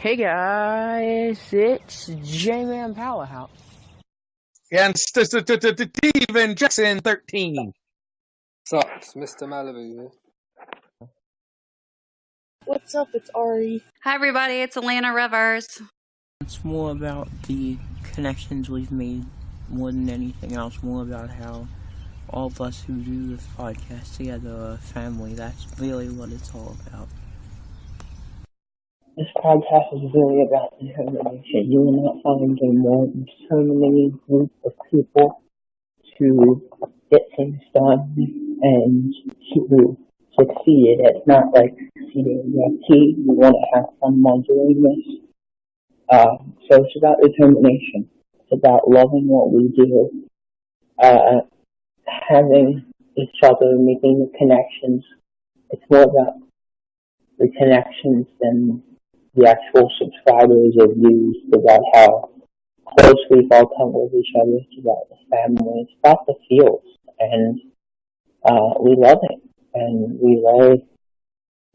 Hey guys, it's J-Man Powerhouse. And Steven Jackson 13. Sucks, Mr. Malibu here. What's up? It's Ari. Hi everybody, it's Alina Rivers. It's more about the connections we've made more than anything else, more about how all of us who do this podcast together are a family. That's really what it's all about. This podcast is really about determination. You will not find a more determined group of people to get things done and to succeed. It's not like succeeding in your key. You want to have fun while doing this. So it's about determination. It's about loving what we do, having each other, making the connections. It's more about the connections than the actual subscribers or views. It's about how close we've all come with each other. It's about the family. It's about the feels. And we love it. And we love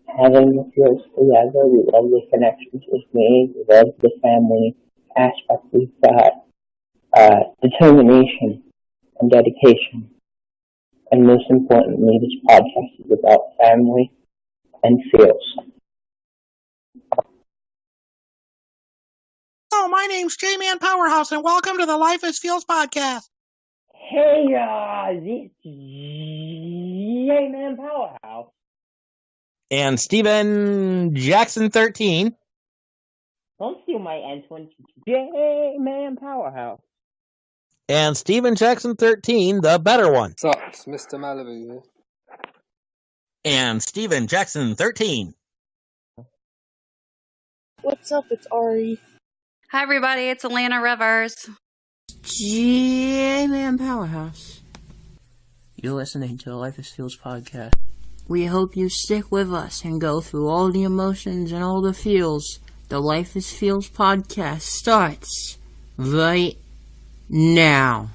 having the feels together. We love the connections we've made. We love the family aspect we've got. Determination and dedication. And most importantly, this podcast is about family and feels. Hello, my name's J-Man Powerhouse, and welcome to the Life is Feels podcast. Hey guys, it's J-Man Powerhouse. And Steven Jackson 13. Don't steal my entrance. J-Man Powerhouse. And Steven Jackson 13, the better one. Sucks, Mr. Malibu here. And Steven Jackson 13. What's up? It's Ari. Hi everybody, it's Alina Rivers. J-Man Powerhouse. You're listening to the Life is Feels podcast. We hope you stick with us and go through all the emotions and all the feels. The Life is Feels podcast starts right now.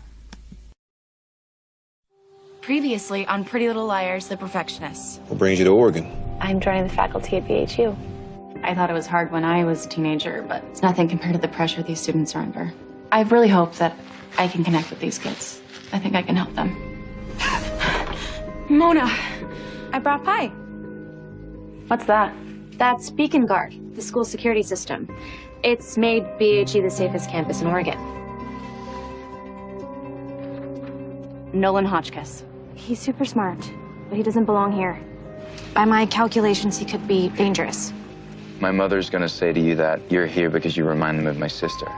Previously on Pretty Little Liars, the perfectionists. What brings you to Oregon? I'm joining the faculty at BHU. I thought it was hard when I was a teenager, but it's nothing compared to the pressure these students are under. I really hope that I can connect with these kids. I think I can help them. Mona, I brought pie. What's that? That's Beacon Guard, the school security system. It's made BHU the safest campus in Oregon. Nolan Hotchkiss. He's super smart, but he doesn't belong here. By my calculations, he could be dangerous. My mother's gonna say to you that you're here because you remind them of my sister.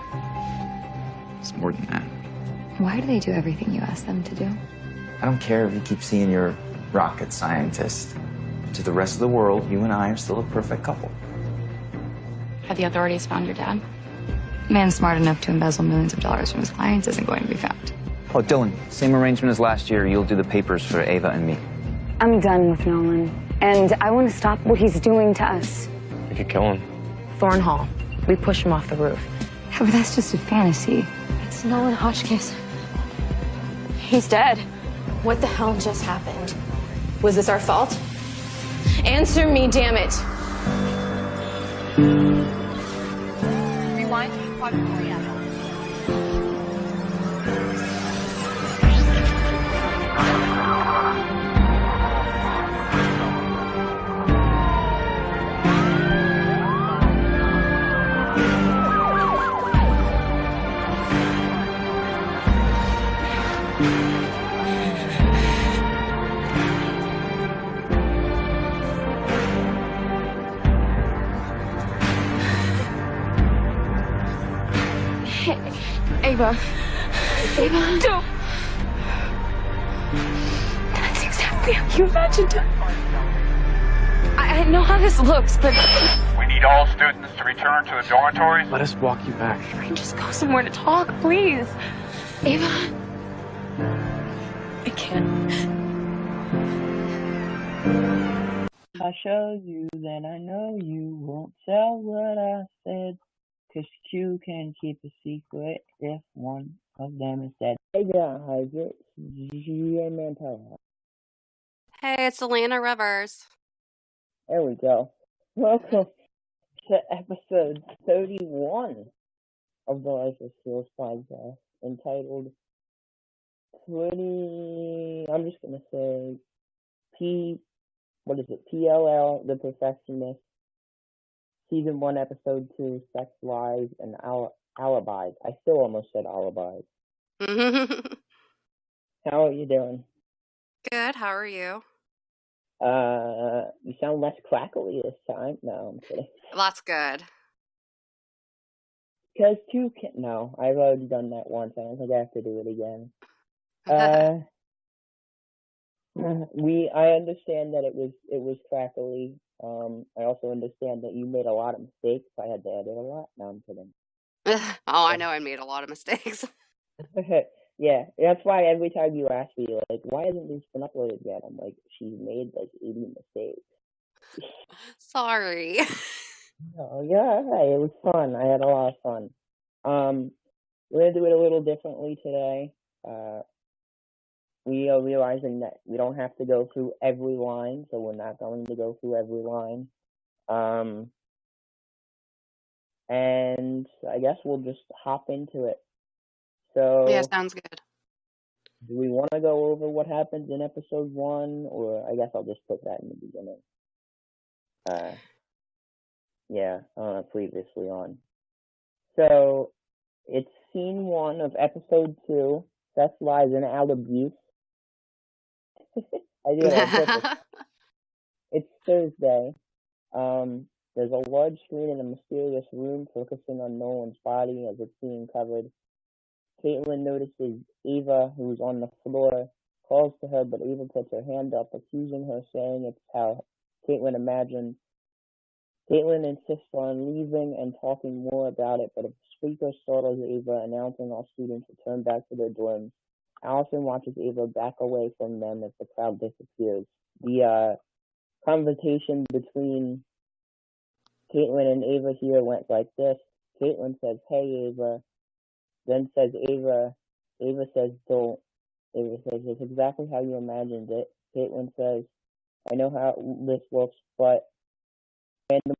It's more than that. Why do they do everything you ask them to do? I don't care if you keep seeing your rocket scientist. To the rest of the world, you and I are still a perfect couple. Have the authorities found your dad? Man smart enough to embezzle millions of dollars from his clients isn't going to be found. Oh, Dylan, same arrangement as last year. You'll do the papers for Ava and me. I'm done with Nolan, and I want to stop what he's doing to us. You could kill him. Thorn Hall. We push him off the roof. Yeah, but that's just a fantasy. It's Nolan Hotchkiss. He's dead. What the hell just happened? Was this our fault? Answer me, damn it. Rewind. Ava. Ava. Don't. That's exactly how you imagined it. I know how this looks, but... We need all students to return to the dormitories. Let us walk you back. We can just go somewhere to talk, please. Ava. I can't. If I show you, then I know you won't tell what I said. 'Cause Q can keep a secret if one of them is dead. Hey guys, it's J-Man Powerhouse. Hey, it's Alina Rivers. There we go. Welcome to episode 31 of the Life is Feels podcast, entitled I'm just going to say PLL, The Perfectionist, Season 1, Episode 2, Sex, Lies, and Alibis. I still almost said alibis. How are you doing? Good. How are you? You sound less crackly this time. No, I'm kidding. That's good. Because no, I've already done that once. I don't think I have to do it again. I understand that it was crackly. I also understand that you made a lot of mistakes. I had to edit a lot. No, I'm kidding. I know I made a lot of mistakes. Yeah, that's why every time you ask me, like, why hasn't this been uploaded yet? I'm like, she made like 80 mistakes. Sorry. Oh, yeah, it was fun. I had a lot of fun. We're gonna do it a little differently today. We are realizing that we don't have to go through every line, so we're not going to go through every line. And I guess we'll just hop into it. So yeah, sounds good. Do we want to go over what happens in episode 1, or I guess I'll just put that in the beginning. Previously on. So it's scene 1 of episode 2, Sex, Lies, and Alibis. I did it on purpose. It's Thursday. There's a large screen in a mysterious room focusing on Nolan's body as it's being covered. Caitlin notices Ava, who's on the floor, calls to her, but Ava puts her hand up, accusing her, saying it's how Caitlin imagined. Caitlin insists on leaving and talking more about it, but a speaker startles Ava, announcing all students return back to their dorms. Allison watches Ava back away from them as the crowd disappears. The conversation between Caitlin and Ava here went like this. Caitlin says, "Hey, Ava." Then says Ava says, "Don't." Ava says, "It's exactly how you imagined it." Caitlin says, "I know how this looks, but..." Random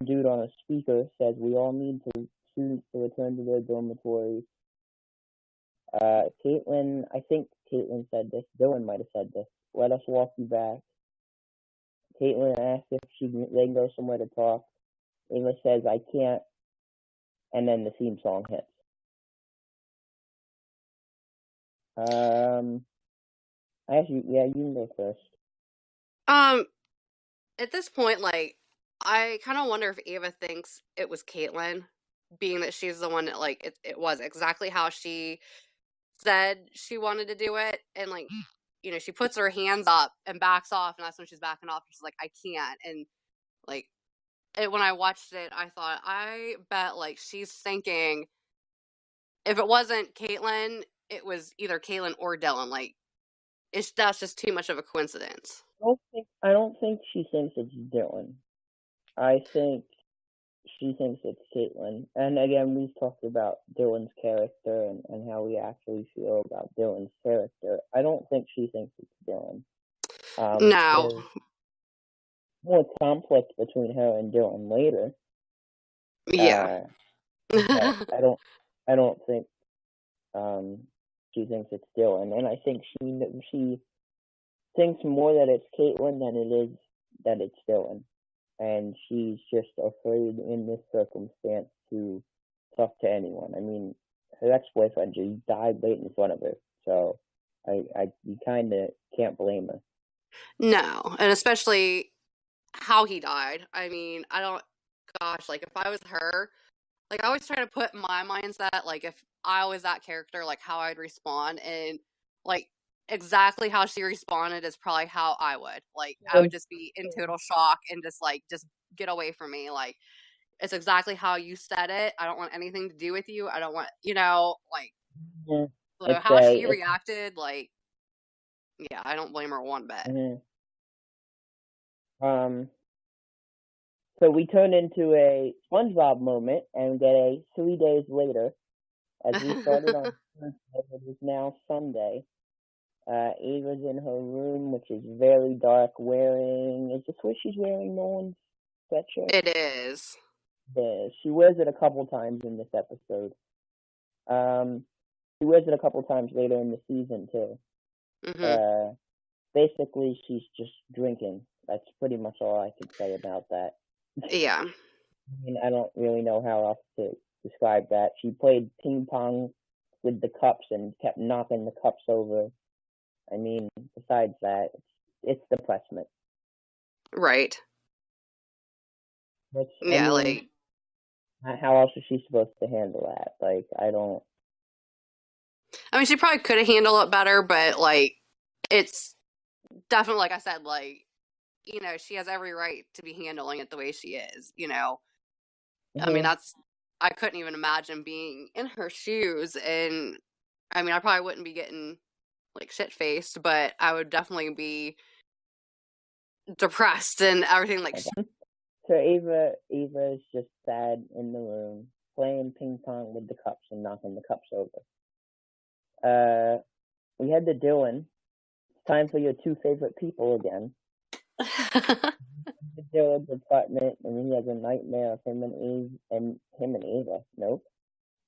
dude on a speaker says, "We all need students to return to their dormitories." Caitlin, I think Caitlin said this. Dylan might have said this. "Let us walk you back." Caitlin asks if they can go somewhere to talk. Ava says, "I can't." And then the theme song hits. I ask you, you can go first. At this point, like, I kind of wonder if Ava thinks it was Caitlin, being that she's the one that, like, it was exactly how she said she wanted to do it, and, like, you know, she puts her hands up and backs off, and that's when she's backing off, and she's like, "I can't," and, like, when I watched it, I thought, I bet, like, she's thinking, if it wasn't Caitlin, it was either Caitlin or Dylan, like, that's just too much of a coincidence. I don't think she thinks it's Dylan. I think she thinks it's Caitlin. And again, we've talked about Dylan's character and how we actually feel about Dylan's character. I don't think she thinks it's Dylan. No. There's more conflict between her and Dylan later. Yeah. I don't think she thinks it's Dylan, and I think she thinks more that it's Caitlin than it is that it's Dylan. And she's just afraid in this circumstance to talk to anyone. I mean, her ex-boyfriend just died right in front of her, so you kind of can't blame her. No, and especially how he died. I mean, like, if I was her, like, I always try to put my mindset, like, if I was that character, like, how I'd respond, and, like, exactly how she responded is probably how I would. Like, I would just be in total shock and just get away from me. Like, it's exactly how you said it. I don't want anything to do with you. I don't want, like, so how she reacted, like, yeah, I don't blame her one bit. So we turn into a SpongeBob moment and get a 3 days later, as we started on Thursday. It is now Sunday. Ava's in her room, which is very dark, is this where she's wearing Nolan's sweatshirt? It is. She wears it a couple times in this episode. She wears it a couple times later in the season too. Basically, she's just drinking. That's pretty much all I could say about that. Yeah. I mean, I don't really know how else to describe that. She played ping pong with the cups and kept knocking the cups over. I mean, besides that, it's depressment. Right. Which, Yeah, I mean, how else is she supposed to handle that? Like, I don't. I mean, she probably could have handled it better, but like, it's definitely, like I said, like, you know, she has every right to be handling it the way she is, you know. I mean, I couldn't even imagine being in her shoes, and I mean, I probably wouldn't be getting like shit-faced, but I would definitely be depressed and everything. Like, So Ava is just sad in the room, playing ping pong with the cups and knocking the cups over. We head to Dylan. It's time for your two favorite people again. Dylan's apartment, and he has a nightmare of him and Ava. Nope.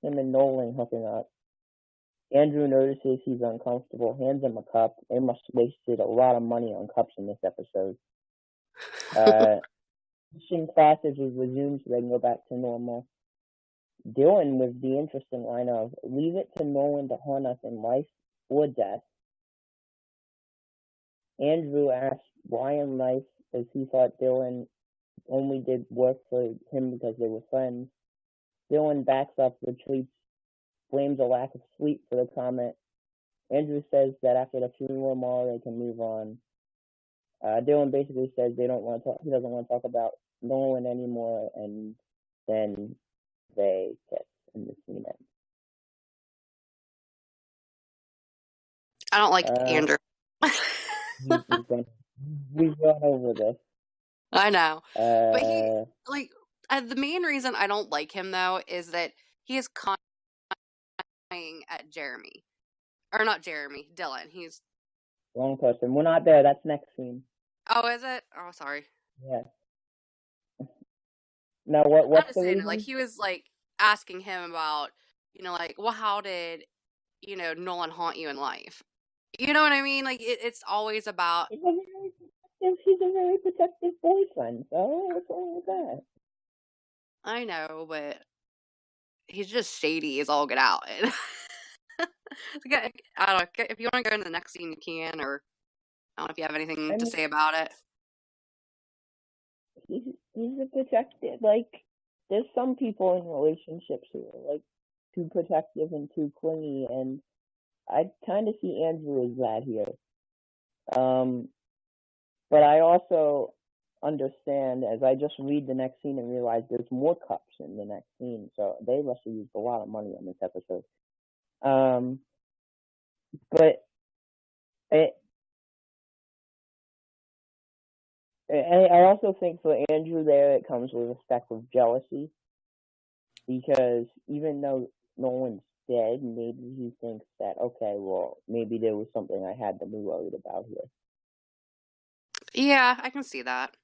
Him and Nolan hooking up. Andrew notices he's uncomfortable, hands him a cup. They must have wasted a lot of money on cups in this episode. Teaching classes is resumed so they can go back to normal. Dylan with the interesting line of, leave it to Nolan to haunt us in life or death. Andrew asks why in life, as he thought Dylan only did work for him because they were friends. Dylan backs up, retreats, blames a lack of sleep for the comment. Andrew says that after the funeral tomorrow they can move on. Dylan basically says he doesn't want to talk about Nolan anymore, and then they kiss in the scene ends. I don't like Andrew. We've gone over this. I know. But he, like, the main reason I don't like him, though, is that he is constantly at Jeremy. Or not Jeremy, Dylan. He's... Wrong person. We're not there. That's next scene. Oh, is it? Oh, sorry. Yeah. Now, what's the reason? Like, he was, like, asking him about, you know, like, well, how did, you know, Nolan haunt you in life? You know what I mean? Like, it's always about... He's a very protective boyfriend, so what's wrong with that? I know, but he's just shady as all get out. I don't know. If you want to go into the next scene, you can, or I don't know if you have anything to say about it. He's a protective, like, there's some people in relationships who are, like, too protective and too clingy, and I kind of see Andrew as that here. But I also understand, as I just read the next scene and realize there's more cups in the next scene, so they must have used a lot of money on this episode. But I also think for Andrew there, it comes with a speck of jealousy, because even though Nolan's dead, maybe he thinks that, okay, well, maybe there was something I had to be worried about here. Yeah, I can see that.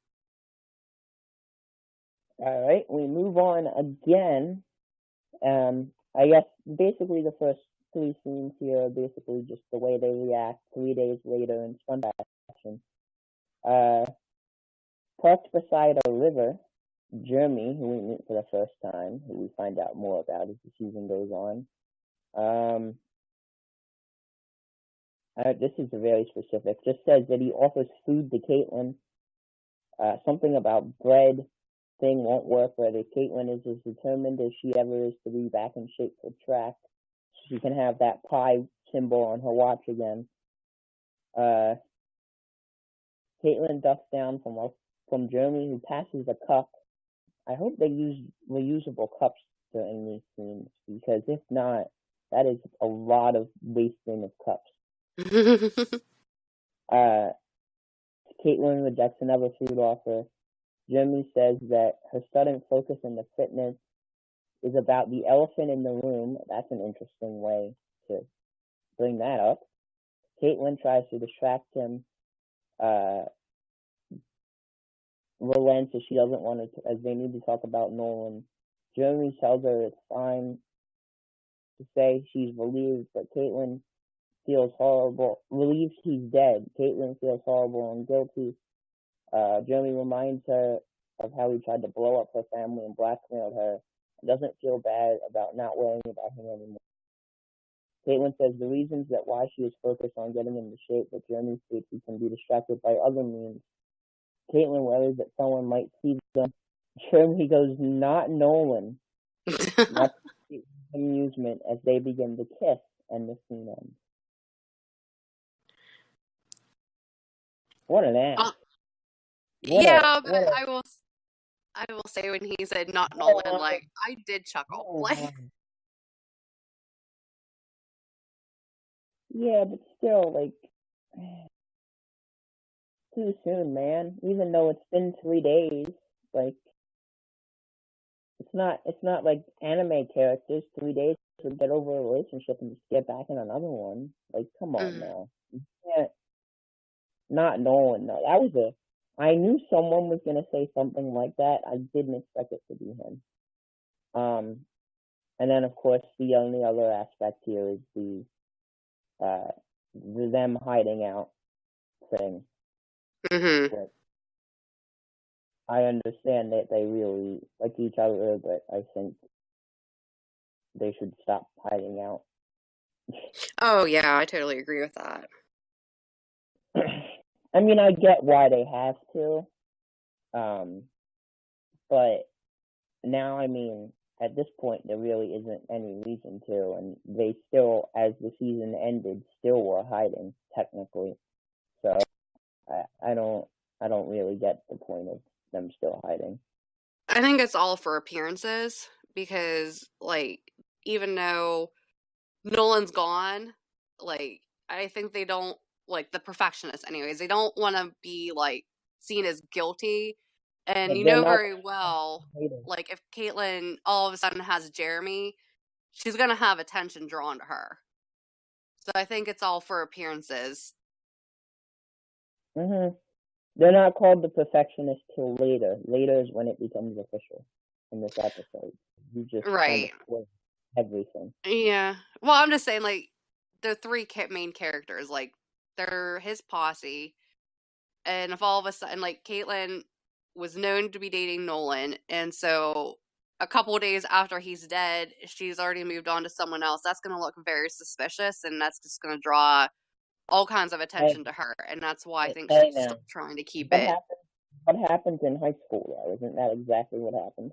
All right, we move on again. I guess basically the first three scenes here are basically just the way they react 3 days later in stunt action. Parked beside a river, Jeremy, who we meet for the first time, who we find out more about as the season goes on. This is very specific. Just says that he offers food to Caitlin. Something about bread thing won't work, whether Caitlin is as determined as she ever is to be back in shape for track. She can have that pie symbol on her watch again. Caitlin ducks down from Jeremy, who passes a cup. I hope they use reusable cups during these scenes, because if not, that is a lot of wasting of cups. Caitlin rejects another food offer. Jeremy says that her sudden focus in the fitness is about the elephant in the room. That's an interesting way to bring that up. Caitlin tries to distract him relents as she doesn't want to, as they need to talk about Nolan. Jeremy tells her it's fine to say she's relieved, but Caitlin feels horrible, relieved he's dead. Caitlin feels horrible and guilty. Jeremy reminds her of how he tried to blow up her family and blackmailed her, and doesn't feel bad about not worrying about him anymore. Caitlin says the reasons that why she is focused on getting into shape, but Jeremy states he can be distracted by other means. Caitlin worries that someone might see them. Jeremy goes, not Nolan. Much amusement as they begin to kiss, and the scene ends. What an ass. I will say when he said not Nolan, like, I did chuckle. Like, yeah, but still, like, too soon, man. Even though it's been 3 days, like, it's not like anime characters. 3 days to get over a relationship and just get back in another one. Like, come on now. You can't. Not Nolan, no. I knew someone was gonna say something like that. I didn't expect it to be him. And then of course the only other aspect here is the them hiding out thing. Mm-hmm. I understand that they really like each other, but I think they should stop hiding out. Oh yeah, I totally agree with that. I mean, I get why they have to, but now, I mean, at this point, there really isn't any reason to, and they still, as the season ended, still were hiding technically. So I don't really get the point of them still hiding. I think it's all for appearances because, like, even though Nolan's gone, like, I think they don't, like, the perfectionists anyways, they don't want to be, like, seen as guilty. And you know very well, like, if Caitlin all of a sudden has Jeremy, she's going to have attention drawn to her. So I think it's all for appearances. Mm-hmm. They're not called the perfectionists till later. Later is when it becomes official in this episode. You just kind of everything. Yeah. Well, I'm just saying, like, the three main characters, like, they're his posse, and if all of a sudden, like, Caitlin was known to be dating Nolan, and so a couple of days after he's dead, she's already moved on to someone else, that's going to look very suspicious, and that's just going to draw all kinds of attention to her, and that's why I think she's still trying to keep it. What happens in high school, though? Isn't that exactly what happens?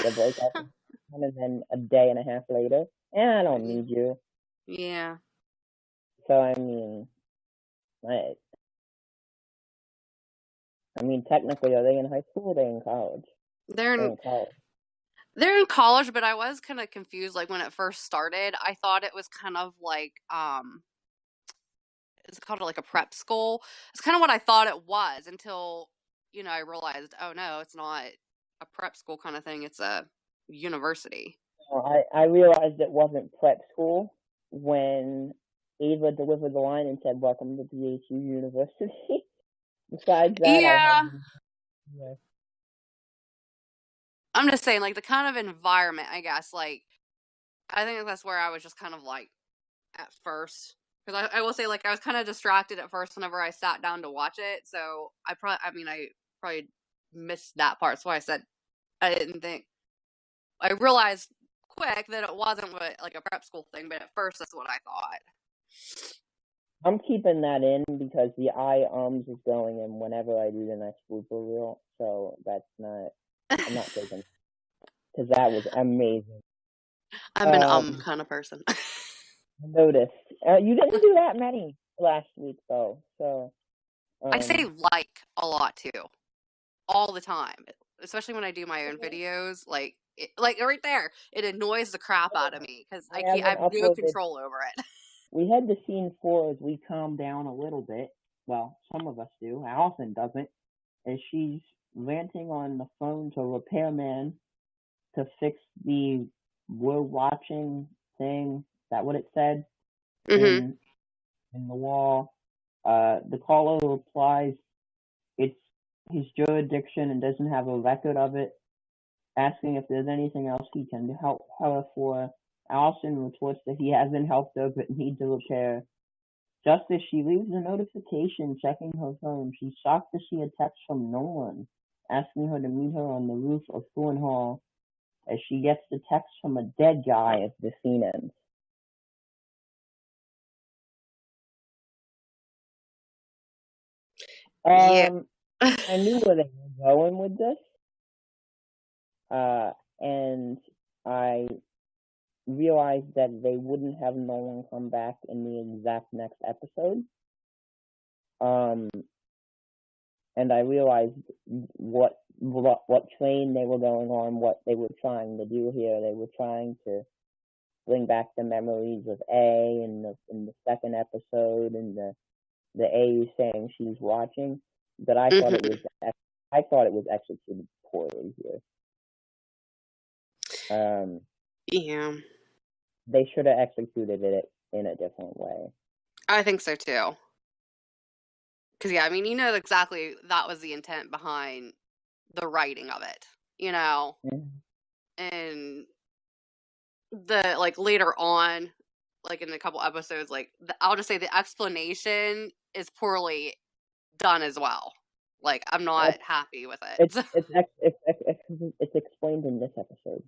They break up, and then a day and a half later, I don't need you. Yeah. So, I mean, technically, are they in high school or are they in college? They're in college. They're in college, but I was kind of confused. Like, when it first started, I thought it was kind of like, it's called like a prep school. It's kind of what I thought it was until, you know, I realized, oh no, it's not a prep school kind of thing. It's a university. I realized it wasn't prep school when Ava delivered the line and said, "Welcome to BHU University." Besides that, I'm just saying, like, the kind of environment, I guess, like, I think that's where I was just kind of like, at first. Because I will say, like, I was kind of distracted at first whenever I sat down to watch it. So I probably missed that part. So I said I didn't think. I realized quick that it wasn't like a prep school thing, but at first that's what I thought. I'm keeping that in because the ums is going in whenever I do the next blooper reel. So that's not. I'm not taking because that was amazing. I'm an kind of person. I noticed. You didn't do that many last week though, so. I say like a lot too, all the time, especially when I do my own videos. Like right there, it annoys the crap out of me because I have no control over it. We had the scene 4 as we calm down a little bit. Well, some of us do. Allison doesn't. And she's ranting on the phone to a repairman to fix the "we're watching" thing. Is that what it said? In the wall. The caller replies, "It's his drug addiction and doesn't have a record of it, asking if there's anything else he can help her for. Allison reports that he hasn't helped her but needs a repair. Just as she leaves a notification checking her phone, she's shocked to see a text from Nolan asking her to meet her on the roof of Thorn Hall as she gets the text from a dead guy as the scene ends. Yeah. I knew where they were going with this. And I realized that they wouldn't have Nolan come back in the exact next episode. And I realized what train they were going on, what they were trying to do here. They were trying to bring back the memories of A in the second episode, and the A is saying she's watching. But I thought it was executed poorly here. Yeah. They should have executed it in a different way. I think so too. Because, yeah, I mean, you know exactly that was the intent behind the writing of it, you know? And later on, in a couple episodes, I'll just say the explanation is poorly done as well. I'm not happy with it. It's explained in this episode,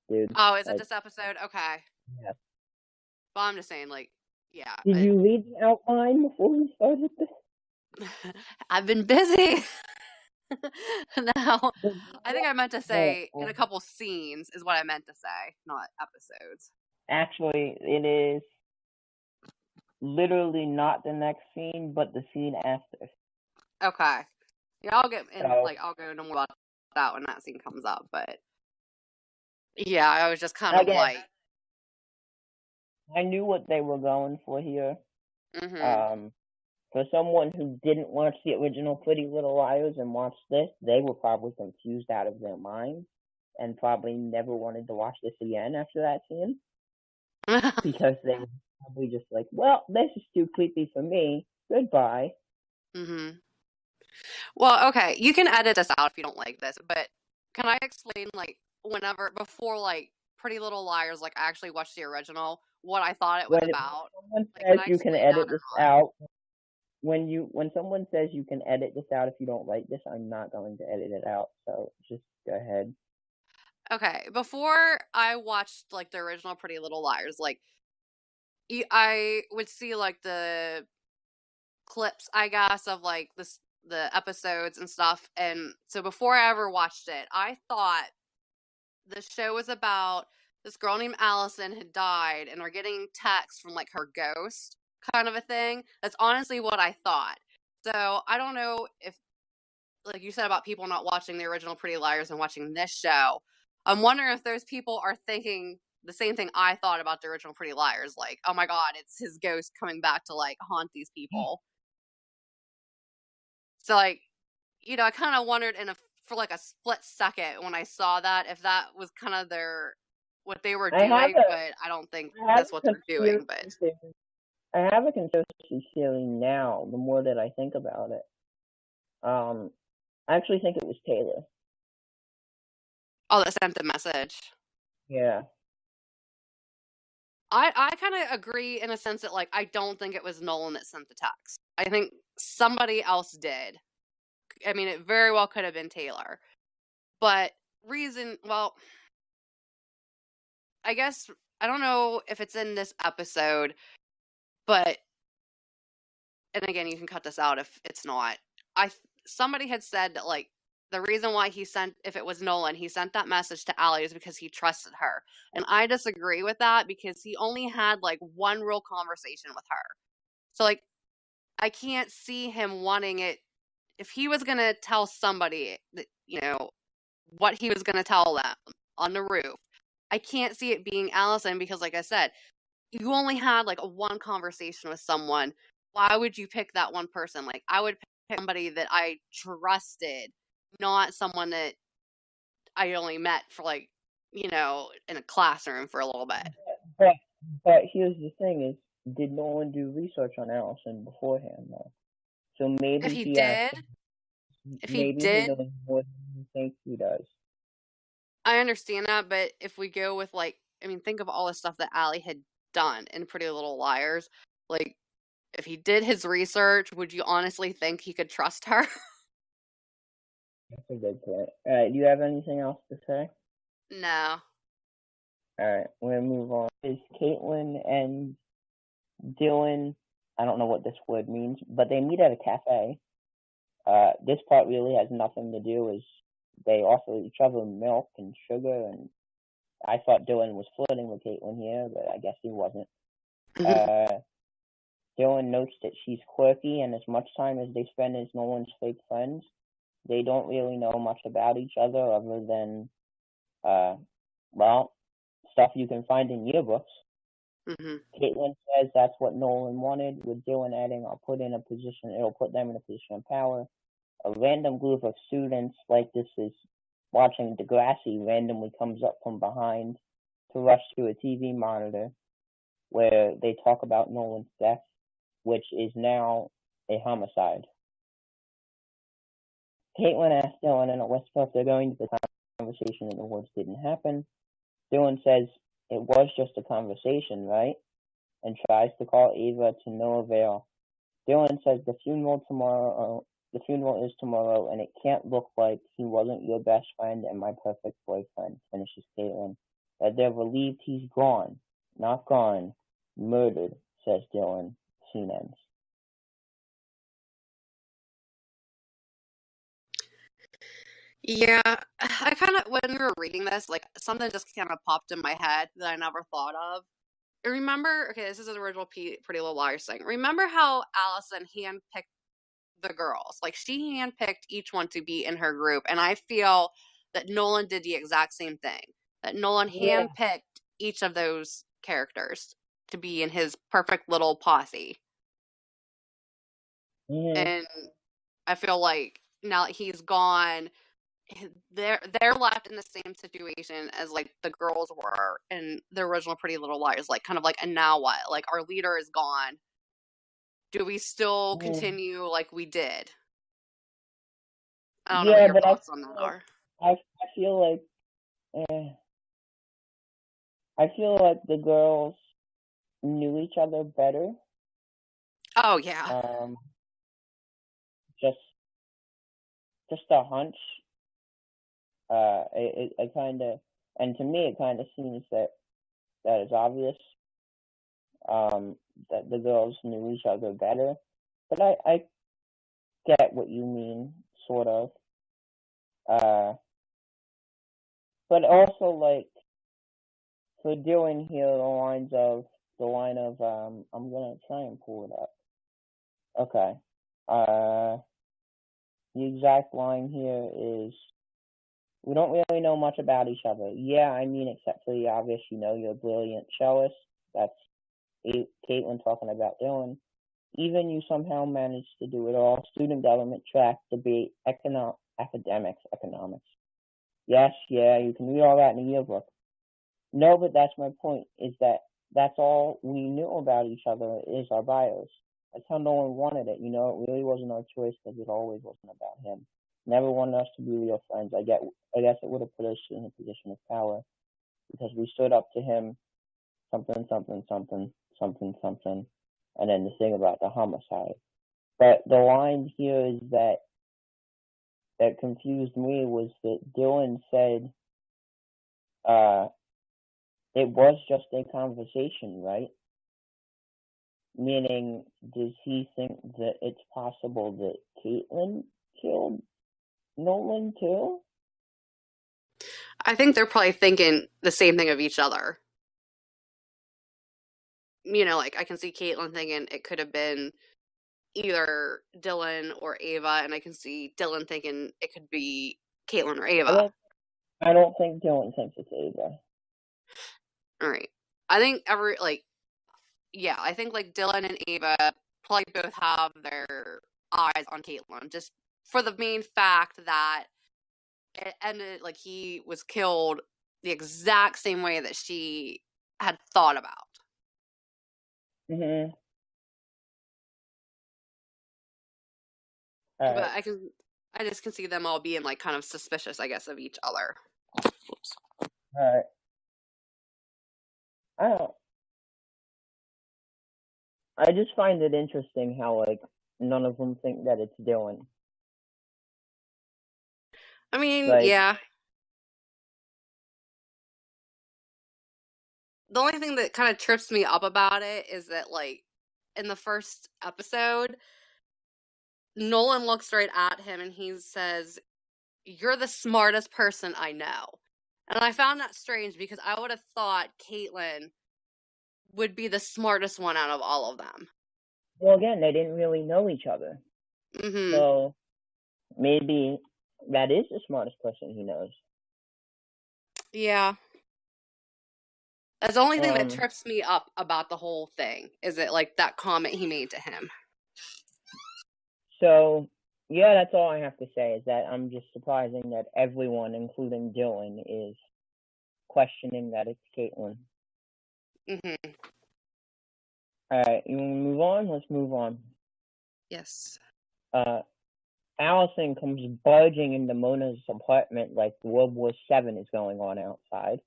dude. Oh, is it this episode? Okay. Yeah. Well, I'm just saying, yeah. Did you read the outline before we started this? I've been busy. No, I think I meant to say in a couple scenes is what I meant to say, not episodes. Actually, it is literally not the next scene, but the scene after. Okay. Yeah, I'll get in, I'll go into more about that when that scene comes up, but yeah, I was just kind of I knew what they were going for here. Mm-hmm. For someone who didn't watch the original Pretty Little Liars and watched this, they were probably confused out of their minds and probably never wanted to watch this again after that scene. Because they were probably just like, well, this is too creepy for me. Goodbye. Mm-hmm. Well, okay, you can edit this out if you don't like this, but can I explain, before, Pretty Little Liars, I actually watched the original, what I thought it was about? Someone says you can edit this out. When someone says you can edit this out if you don't like this, I'm not going to edit it out, so just go ahead. Okay, before I watched, the original Pretty Little Liars, I would see, the clips, I guess, of, the episodes and stuff, and so before I ever watched it, I thought the show was about this girl named Allison had died, and we're getting texts from, her ghost, kind of a thing. That's honestly what I thought. So, I don't know if, like you said about people not watching the original Pretty Liars and watching this show, I'm wondering if those people are thinking the same thing I thought about the original Pretty Liars, oh my god, it's his ghost coming back to, haunt these people. So, I kind of wondered for a split second when I saw that, if that was kind of what they were doing, but I don't think that's what they're doing. But I have a conspiracy theory now, the more that I think about it. I actually think it was Taylor. Oh, that sent the message. Yeah. I kind of agree in a sense that, I don't think it was Nolan that sent the text. I think somebody else did. I mean, it very well could have been Taylor. But I guess, I don't know if it's in this episode, but, and again, you can cut this out if it's not. Somebody had said that, the reason why if it was Nolan, he sent that message to Allie is because he trusted her. And I disagree with that because he only had, one real conversation with her. So, I can't see him wanting it. If he was going to tell somebody that, what he was going to tell them on the roof, I can't see it being Allison because, like I said, you only had, a one conversation with someone. Why would you pick that one person? I would pick somebody that I trusted, not someone that I only met for, in a classroom for a little bit. But here's the thing is, did Nolan do research on Allison beforehand, though? So maybe if he did, If he Maybe he did, knows more than he thinks he does. I understand that, but if we go with think of all the stuff that Allie had done in Pretty Little Liars. Like, if he did his research, would you honestly think he could trust her? That's a good point. Alright, do you have anything else to say? No. Alright, we're gonna move on. Is Caitlin and Dylan, I don't know what this word means, but they meet at a cafe. This part really has nothing to do with they offer each other milk and sugar, and I thought Dylan was flirting with Caitlin here, but I guess he wasn't. Dylan notes that she's quirky, and as much time as they spend as Nolan's fake friends, they don't really know much about each other than, stuff you can find in yearbooks. Caitlin says that's what Nolan wanted, with Dylan adding, it'll put them in a position of power. A random group of students, like this is watching Degrassi, randomly comes up from behind to rush to a TV monitor where they talk about Nolan's death, which is now a homicide. Caitlin asks Dylan in a whisper if they're going to the conversation in the woods didn't happen. Dylan says it was just a conversation, right? And tries to call Ava to no avail. Dylan says the funeral is tomorrow, and it can't look like he wasn't your best friend and my perfect boyfriend, finishes Caitlin. That they're relieved he's gone. Not gone. Murdered, says Dylan. Scene ends. Yeah, I kind of, when we were reading this, like, something just kind of popped in my head that I never thought of. Remember, okay, this is the original Pretty Little Liars thing. Remember how Allison handpicked the girls? Like, she handpicked each one to be in her group, and I feel that Nolan did the exact same thing. That Nolan handpicked each of those characters to be in his perfect little posse. And I feel like now that he's gone, they're left in the same situation as like the girls were in the original Pretty Little Liars, like kind of like, and now what? Like, our leader is gone. Do we still continue like we did? I don't know what your thoughts on that are. I feel like the girls knew each other better. Oh yeah. Just a hunch. It kind of, and to me, it kind of seems that is obvious. That the girls knew each other better, but I get what you mean, sort of. But also, like, for doing here, the line of, I'm gonna try and pull it up. Okay. The exact line here is, we don't really know much about each other. Yeah, I mean, except for the obvious, you're a brilliant cellist. That's Caitlin talking about Dylan. Even you somehow managed to do it all. Student government, track, debate, academics, economics. Yes, yeah, you can read all that in a yearbook. No, but that's my point, is that that's all we knew about each other is our bios. That's how Nolan wanted it, it really wasn't our choice because it always wasn't about him. Never wanted us to be real friends. I guess it would have put us in a position of power because we stood up to him, something, something, something, something, something, and then the thing about the homicide. But the line here is that confused me was that Dylan said, it was just a conversation, right? Meaning, does he think that it's possible that Caitlin killed Nolan too? I think they're probably thinking the same thing of each other. Like, I can see Caitlin thinking it could have been either Dylan or Ava, and I can see Dylan thinking it could be Caitlin or Ava. I don't think Dylan thinks it's Ava. All right. I think I think like Dylan and Ava probably both have their eyes on Caitlin, just for the main fact that it ended like he was killed the exact same way that she had thought about. But I I just can see them all being like kind of suspicious, I guess, of each other. Alright. I just find it interesting how, like, none of them think that it's Dylan. I mean, Like, yeah. The only thing that kind of trips me up about it is that, like, in the first episode, Nolan looks right at him and he says, "You're the smartest person I know." And I found that strange because I would have thought Caitlin would be the smartest one out of all of them. well, again, they didn't really know each other. Mm-hmm. So, maybe that is the smartest person he knows. Yeah. That's the only thing that trips me up about the whole thing, is it, like, that comment he made to him. So, yeah, that's all I have to say, is that I'm just surprising that everyone, including Dylan, is questioning that it's Caitlin. Mm-hmm. Alright, you want to move on? Let's move on. Yes. Allison comes barging into Mona's apartment like World War VII is going on outside.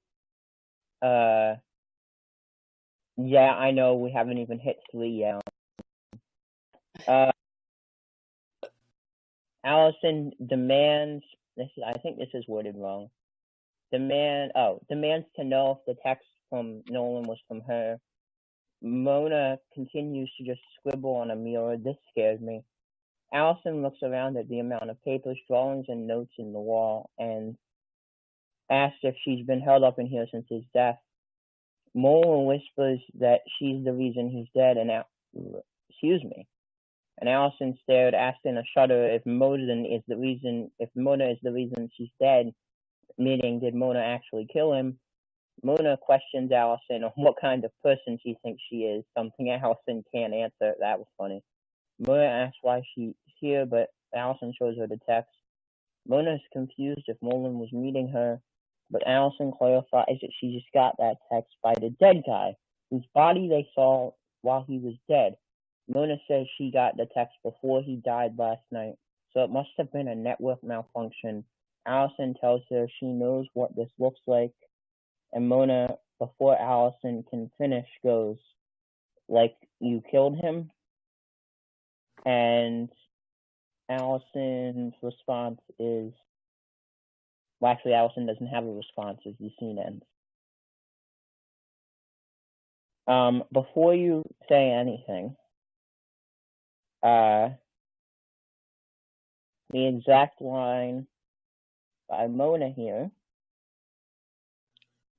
Yeah, I know, we haven't even hit 3 yet. Allison demands, I think this is worded wrong, demands to know if the text from Nolan was from her. Mona continues to just scribble on a mirror. This scares me. Allison looks around at the amount of papers, drawings, and notes in the wall and asks if she's been held up in here since his death. Mona whispers that she's the reason he's dead, and Allison stared, asked in a shudder if Mona is the reason she's dead, meaning did Mona actually kill him. Mona questions Allison on what kind of person she thinks she is, something Allison can't answer. That was funny. Mona asks why she's here, but Allison shows her the text. Mona is confused if Nolan was meeting her, but Allison clarifies that she just got that text by the dead guy, whose body they saw while he was dead. Mona says she got the text before he died last night, so it must have been a network malfunction. Allison tells her she knows what this looks like, and Mona, before Allison can finish, goes, "Like you killed him?" And Allison's response is, well, actually, Allison doesn't have a response as the scene ends. Before you say anything, the exact line by Mona here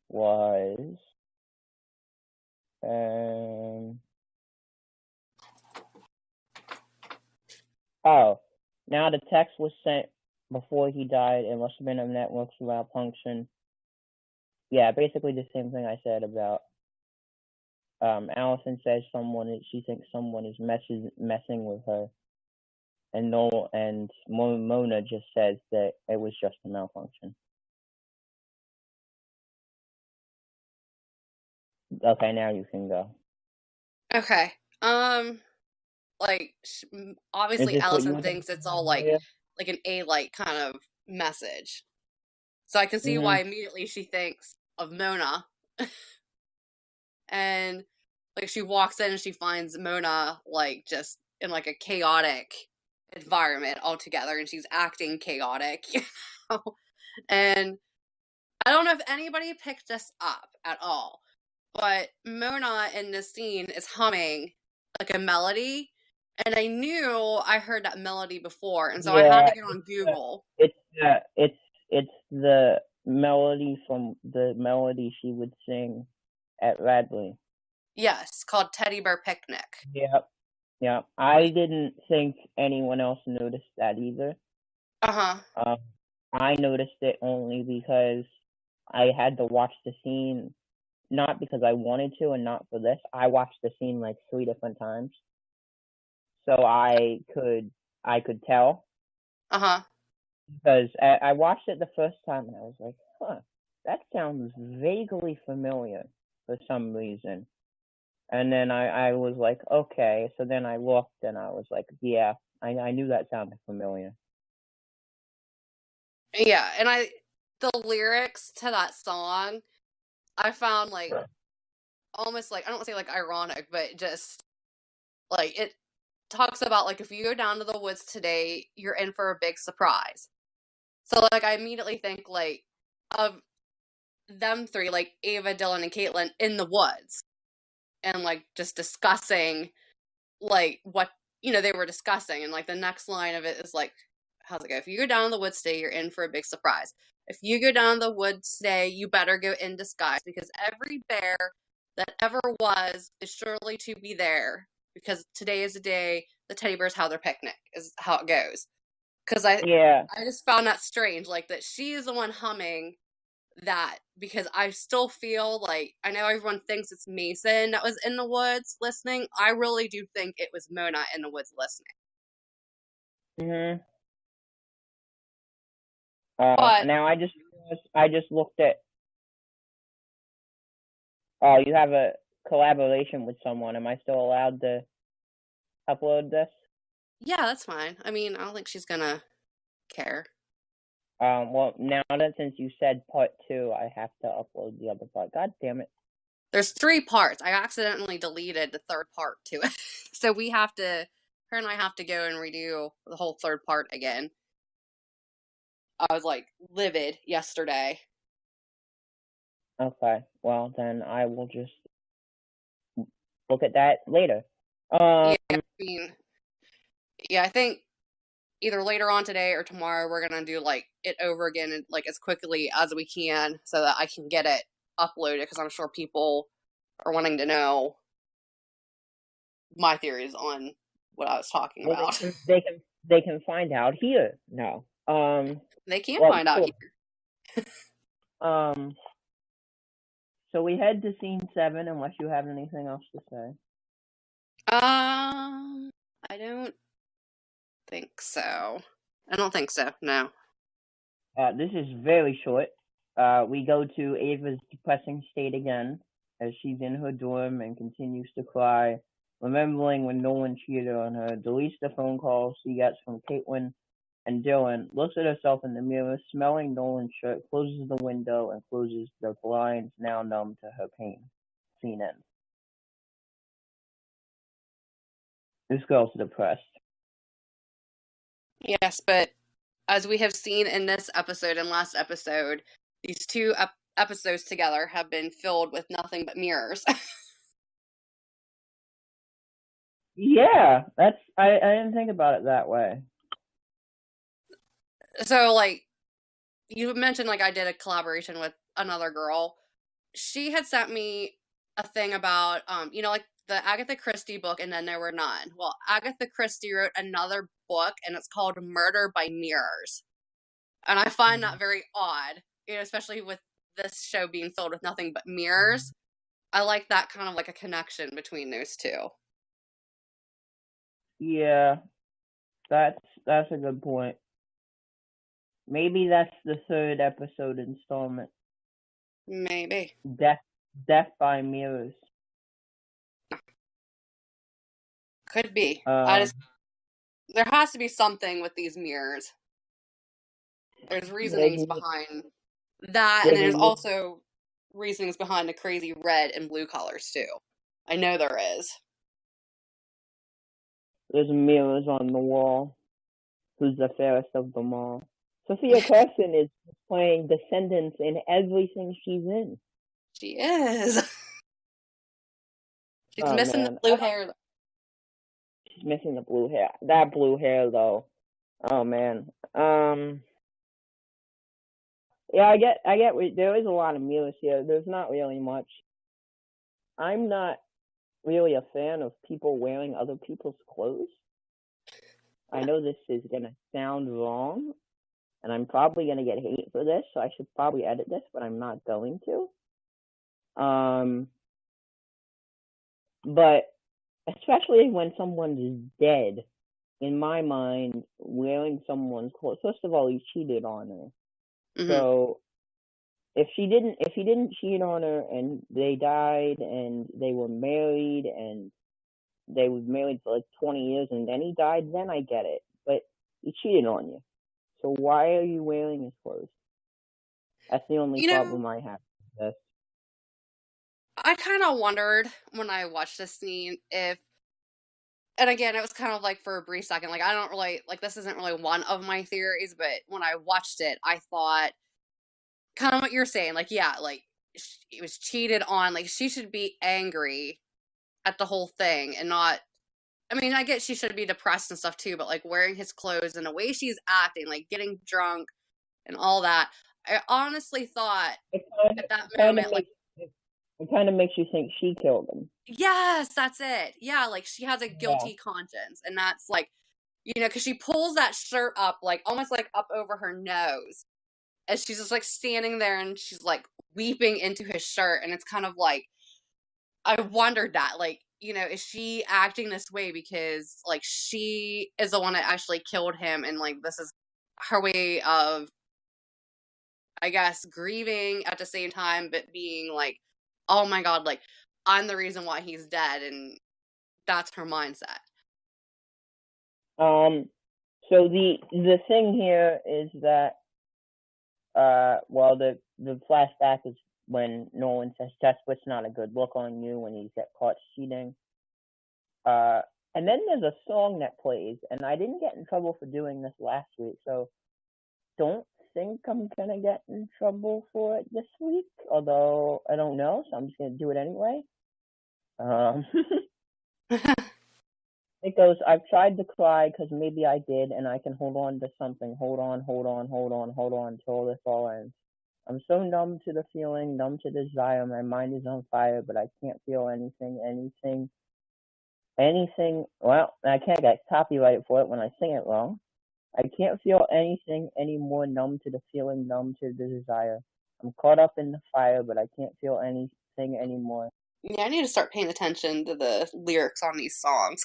was, now the text was sent before he died. It must have been a network malfunction. Yeah, basically the same thing I said about Allison says she thinks someone is messing with her, and Mona just says that it was just a malfunction. Okay, now you can go. Okay. Like, obviously Allison thinks it's all like an A-light kind of message. So I can see why immediately she thinks of Mona. And like she walks in and she finds Mona like just in like a chaotic environment altogether, and she's acting chaotic, you know? And I don't know if anybody picked this up at all, but Mona in this scene is humming like a melody, and I knew I heard that melody before, and so I had to get on Google. It's the melody from the melody she would sing at Radley. Yes, called Teddy Bear Picnic. Yep. I didn't think anyone else noticed that either. I noticed it only because I had to watch the scene, not because I wanted to and not for this. I watched the scene like 3 different times, so I could tell. Because I watched it the first time and I was like, that sounds vaguely familiar for some reason. And then I was like, okay. So then I looked and I was like, yeah, I knew that sounded familiar. Yeah, and the lyrics to that song, I found like almost like, I don't want to say like ironic, but just like it talks about like if you go down to the woods today, you're in for a big surprise. So like I immediately think like of them three, like Ava, Dylan, and Caitlin in the woods and like just discussing like what they were discussing, and like the next line of it is like, how's it go? If you go down in the woods today, you're in for a big surprise. If you go down the woods today, you better go in disguise, because every bear that ever was is surely to be there, because today is the day the teddy bears have their picnic, is how it goes. Because I just found that strange, like that she is the one humming that, because I still feel like, I know everyone thinks it's Mason that was in the woods listening. I really do think it was Mona in the woods listening. But now I just looked at. Oh, you have a collaboration with someone. Am I still allowed to upload this? yeah, that's fine. I mean, I don't think she's gonna care. Well, now that since you said part 2, I have to upload the other part. God damn it. There's 3 parts. I accidentally deleted the 3rd part to it. So her and I have to go and redo the whole 3rd part again. I was like livid yesterday. Okay, well then I will just look at that later. Yeah, I mean, I think either later on today or tomorrow we're gonna do like it over again, and like as quickly as we can, so that I can get it uploaded, because I'm sure people are wanting to know my theories on what I was talking about. They can find out here now. They can find out here. So we head to scene 7, unless you have anything else to say. I don't think so. No. This is very short. We go to Ava's depressing state again, as she's in her dorm and continues to cry, remembering when Nolan cheated on her, deletes the phone calls she gets from Caitlin and Dylan, looks at herself in the mirror, smelling Nolan's shirt, closes the window, and closes the blinds, now numb to her pain. Scene ends. This girl's depressed. Yes, but as we have seen in this episode and last episode, these 2 episodes together have been filled with nothing but mirrors. Yeah, I didn't think about it that way. So, like, you mentioned, like, I did a collaboration with another girl. She had sent me a thing about, like the Agatha Christie book, And Then There Were None. Well, Agatha Christie wrote another book, and it's called Murder by Mirrors. And I find that very odd, especially with this show being filled with nothing but mirrors. I like that kind of like a connection between those 2. Yeah, that's a good point. Maybe that's the 3rd episode installment. Maybe. Death by Mirrors. Could be. There has to be something with these mirrors. There's reasonings behind that, and there's also reasonings behind the crazy red and blue colors too. I know there is. There's mirrors on the wall. Who's the fairest of them all? Sophia Carson is playing Descendants in everything she's in. She is. She's missing the blue hair. She's missing the blue hair. That blue hair, though. Oh man. Yeah, I get. There is a lot of mirrors here. There's not really much. I'm not really a fan of people wearing other people's clothes. I know this is gonna sound wrong, and I'm probably gonna get hate for this, so I should probably edit this, but I'm not going to. But especially when someone's dead, in my mind, wearing someone's clothes. First of all, he cheated on her. Mm-hmm. So if he didn't cheat on her and they died and they were married and they were married for like 20 years and then he died, then I get it. But he cheated on you. So why are you wearing his clothes? That's the only You know, problem I have with this. I kind of wondered when I watched this scene if, and again, it was kind of like for a brief second, like I don't really, like this isn't really one of my theories, but when I watched it, I thought kind of what you're saying, like, yeah, like it was cheated on, like she should be angry at the whole thing and not, I mean, I get she should be depressed and stuff too, but like wearing his clothes and the way she's acting, like getting drunk and all that, I honestly thought at that moment, like, It kind of makes you think she killed him. yes, that's it. Yeah, like she has a guilty conscience, and that's like, you know, because she pulls that shirt up, like almost like up over her nose, and she's just like standing there, and she's like weeping into his shirt, and it's kind of like, I wondered that, like, you know, is she acting this way because like she is the one that actually killed him, and like this is her way of, I guess, grieving at the same time, but being like, oh my god, like I'm the reason why he's dead, and that's her mindset. So the thing here is that, well, the flashback is when Nolan says, "That's what's not a good look on you," when he gets caught cheating. And then there's a song that plays, and I didn't get in trouble for doing this last week, so don't think I'm gonna get in trouble for it this week. Although I don't know, so I'm just gonna do it anyway. It goes, "I've tried to cry because maybe I did, and I can hold on to something. Hold on till this all ends. I'm so numb to the feeling, numb to desire. My mind is on fire, but I can't feel anything. Well, I can't get copyright for it when I sing it wrong. I can't feel anything anymore, numb to the feeling, numb to the desire. I'm caught up in the fire, but I can't feel anything anymore." Yeah, I need to start paying attention to the lyrics on these songs.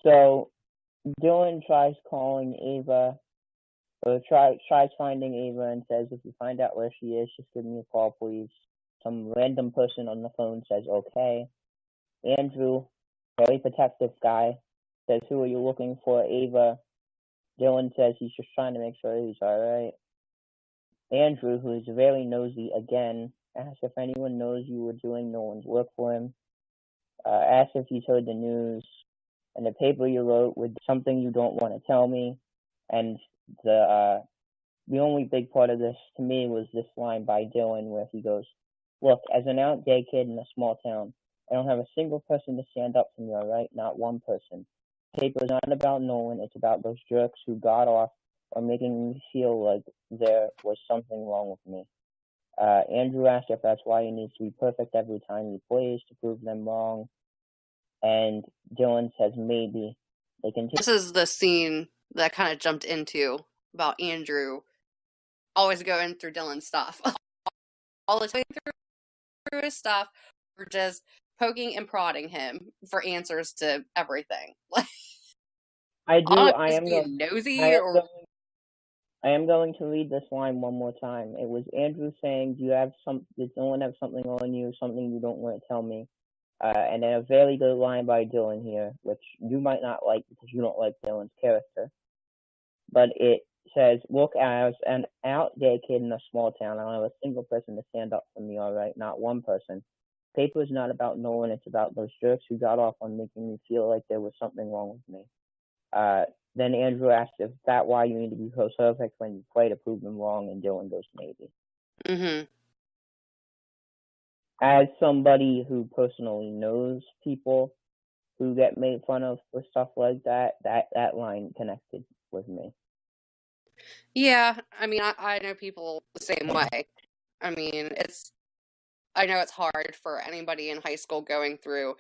So Dylan tries calling Ava, or tries finding Ava, and says, "If you find out where she is, just give me a call, please." Some random person on the phone says, "Okay." Andrew, very protective guy, says, "Who are you looking for?" Ava. Dylan says he's just trying to make sure he's alright. Andrew, who is very nosy again, asks if anyone knows you were doing Nolan's work for him. Asks if he's heard the news. And the paper you wrote with something you don't want to tell me. And the only big part of this to me was this line by Dylan where he goes, "Look, as an out gay kid in a small town, I don't have a single person to stand up for me, alright? Not one person. The paper's not about Nolan, it's about those jerks who got off or making me feel like there was something wrong with me." Andrew asked if that's why he needs to be perfect every time he plays to prove them wrong. And Dylan says maybe. They continue. This is the scene that kind of jumped into about Andrew always going through Dylan's stuff. All the way through his stuff, we're just poking and prodding him for answers to everything. I am going to read this line one more time. It was Andrew saying, "Does Dylan have something on you, something you don't want to tell me?" And then a very good line by Dylan here, which you might not like because you don't like Dylan's character. But it says, "Look, as an out gay kid in a small town, I don't have a single person to stand up for me, alright? Not one person. Paper is not about Nolan, it's about those jerks who got off on making me feel like there was something wrong with me." Then Andrew asked if that's why you need to be so perfect when you play to prove them wrong, and Dylan goes, maybe. Mm-hmm. As somebody who personally knows people who get made fun of for stuff like that line connected with me. Yeah, I mean, I know people the same way. I mean, I know it's hard for anybody in high school going through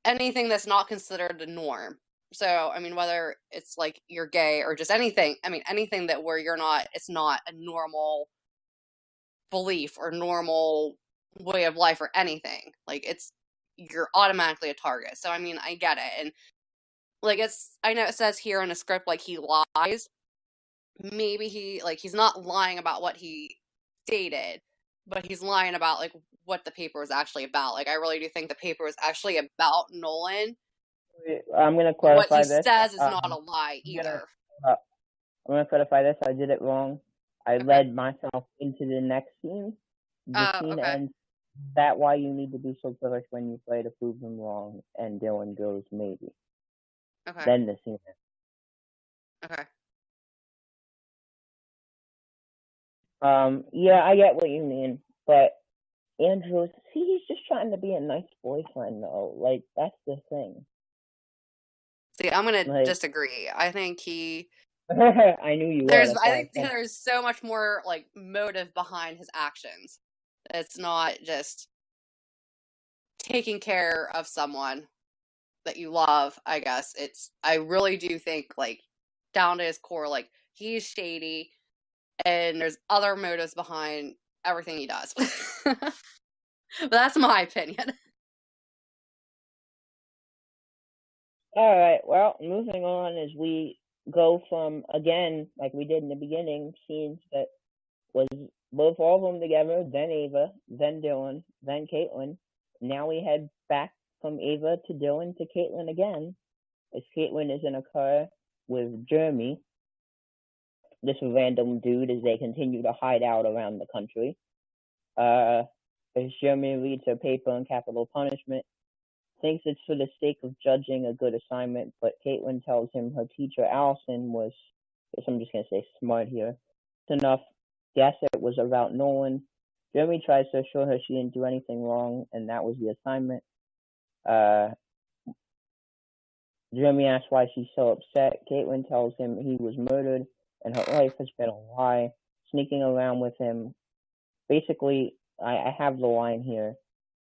anything that's not considered the norm. So, I mean, whether it's like you're gay or just anything, I mean, anything that where it's not a normal belief or normal way of life or anything. Like, you're automatically a target. So, I mean, I get it. And, like, I know it says here in the script, like, he lies. Maybe he's not lying about what he stated, but he's lying about, like, what the paper was actually about. Like, I really do think the paper was actually about Nolan, I'm going to What clarify he this. says is not a lie I'm gonna, either. I'm going to clarify this. I did it wrong. I led myself into the next scene. The scene Okay. ends. That's why you need to be so perfect when you play to prove them wrong. And Dylan goes, maybe. Okay. Then the scene ends. Okay. Yeah, I get what you mean, but Andrew, see, he's just trying to be a nice boyfriend, though. Like, that's the thing. See, I'm gonna Like, disagree. I think he. I knew you were. That's I why think there's so much more like motive behind his actions. It's not just taking care of someone that you love. I guess I really do think like down to his core, like he's shady, and there's other motives behind everything he does. But that's my opinion. All right, well, moving on as we go from, again, like we did in the beginning, scenes that was both all of them together, then Ava, then Dylan, then Caitlin. Now we head back from Ava to Dylan to Caitlin again, as Caitlin is in a car with Jeremy, this random dude, as they continue to hide out around the country. As Jeremy reads her paper on capital punishment, thinks it's for the sake of judging a good assignment, but Caitlin tells him her teacher, Allison, was, I guess I'm just going to say smart here, it's enough. Guess it was about Nolan. Jeremy tries to assure her she didn't do anything wrong, and that was the assignment. Jeremy asks why she's so upset. Caitlin tells him he was murdered, and her life has been a lie, sneaking around with him. Basically, I have the line here.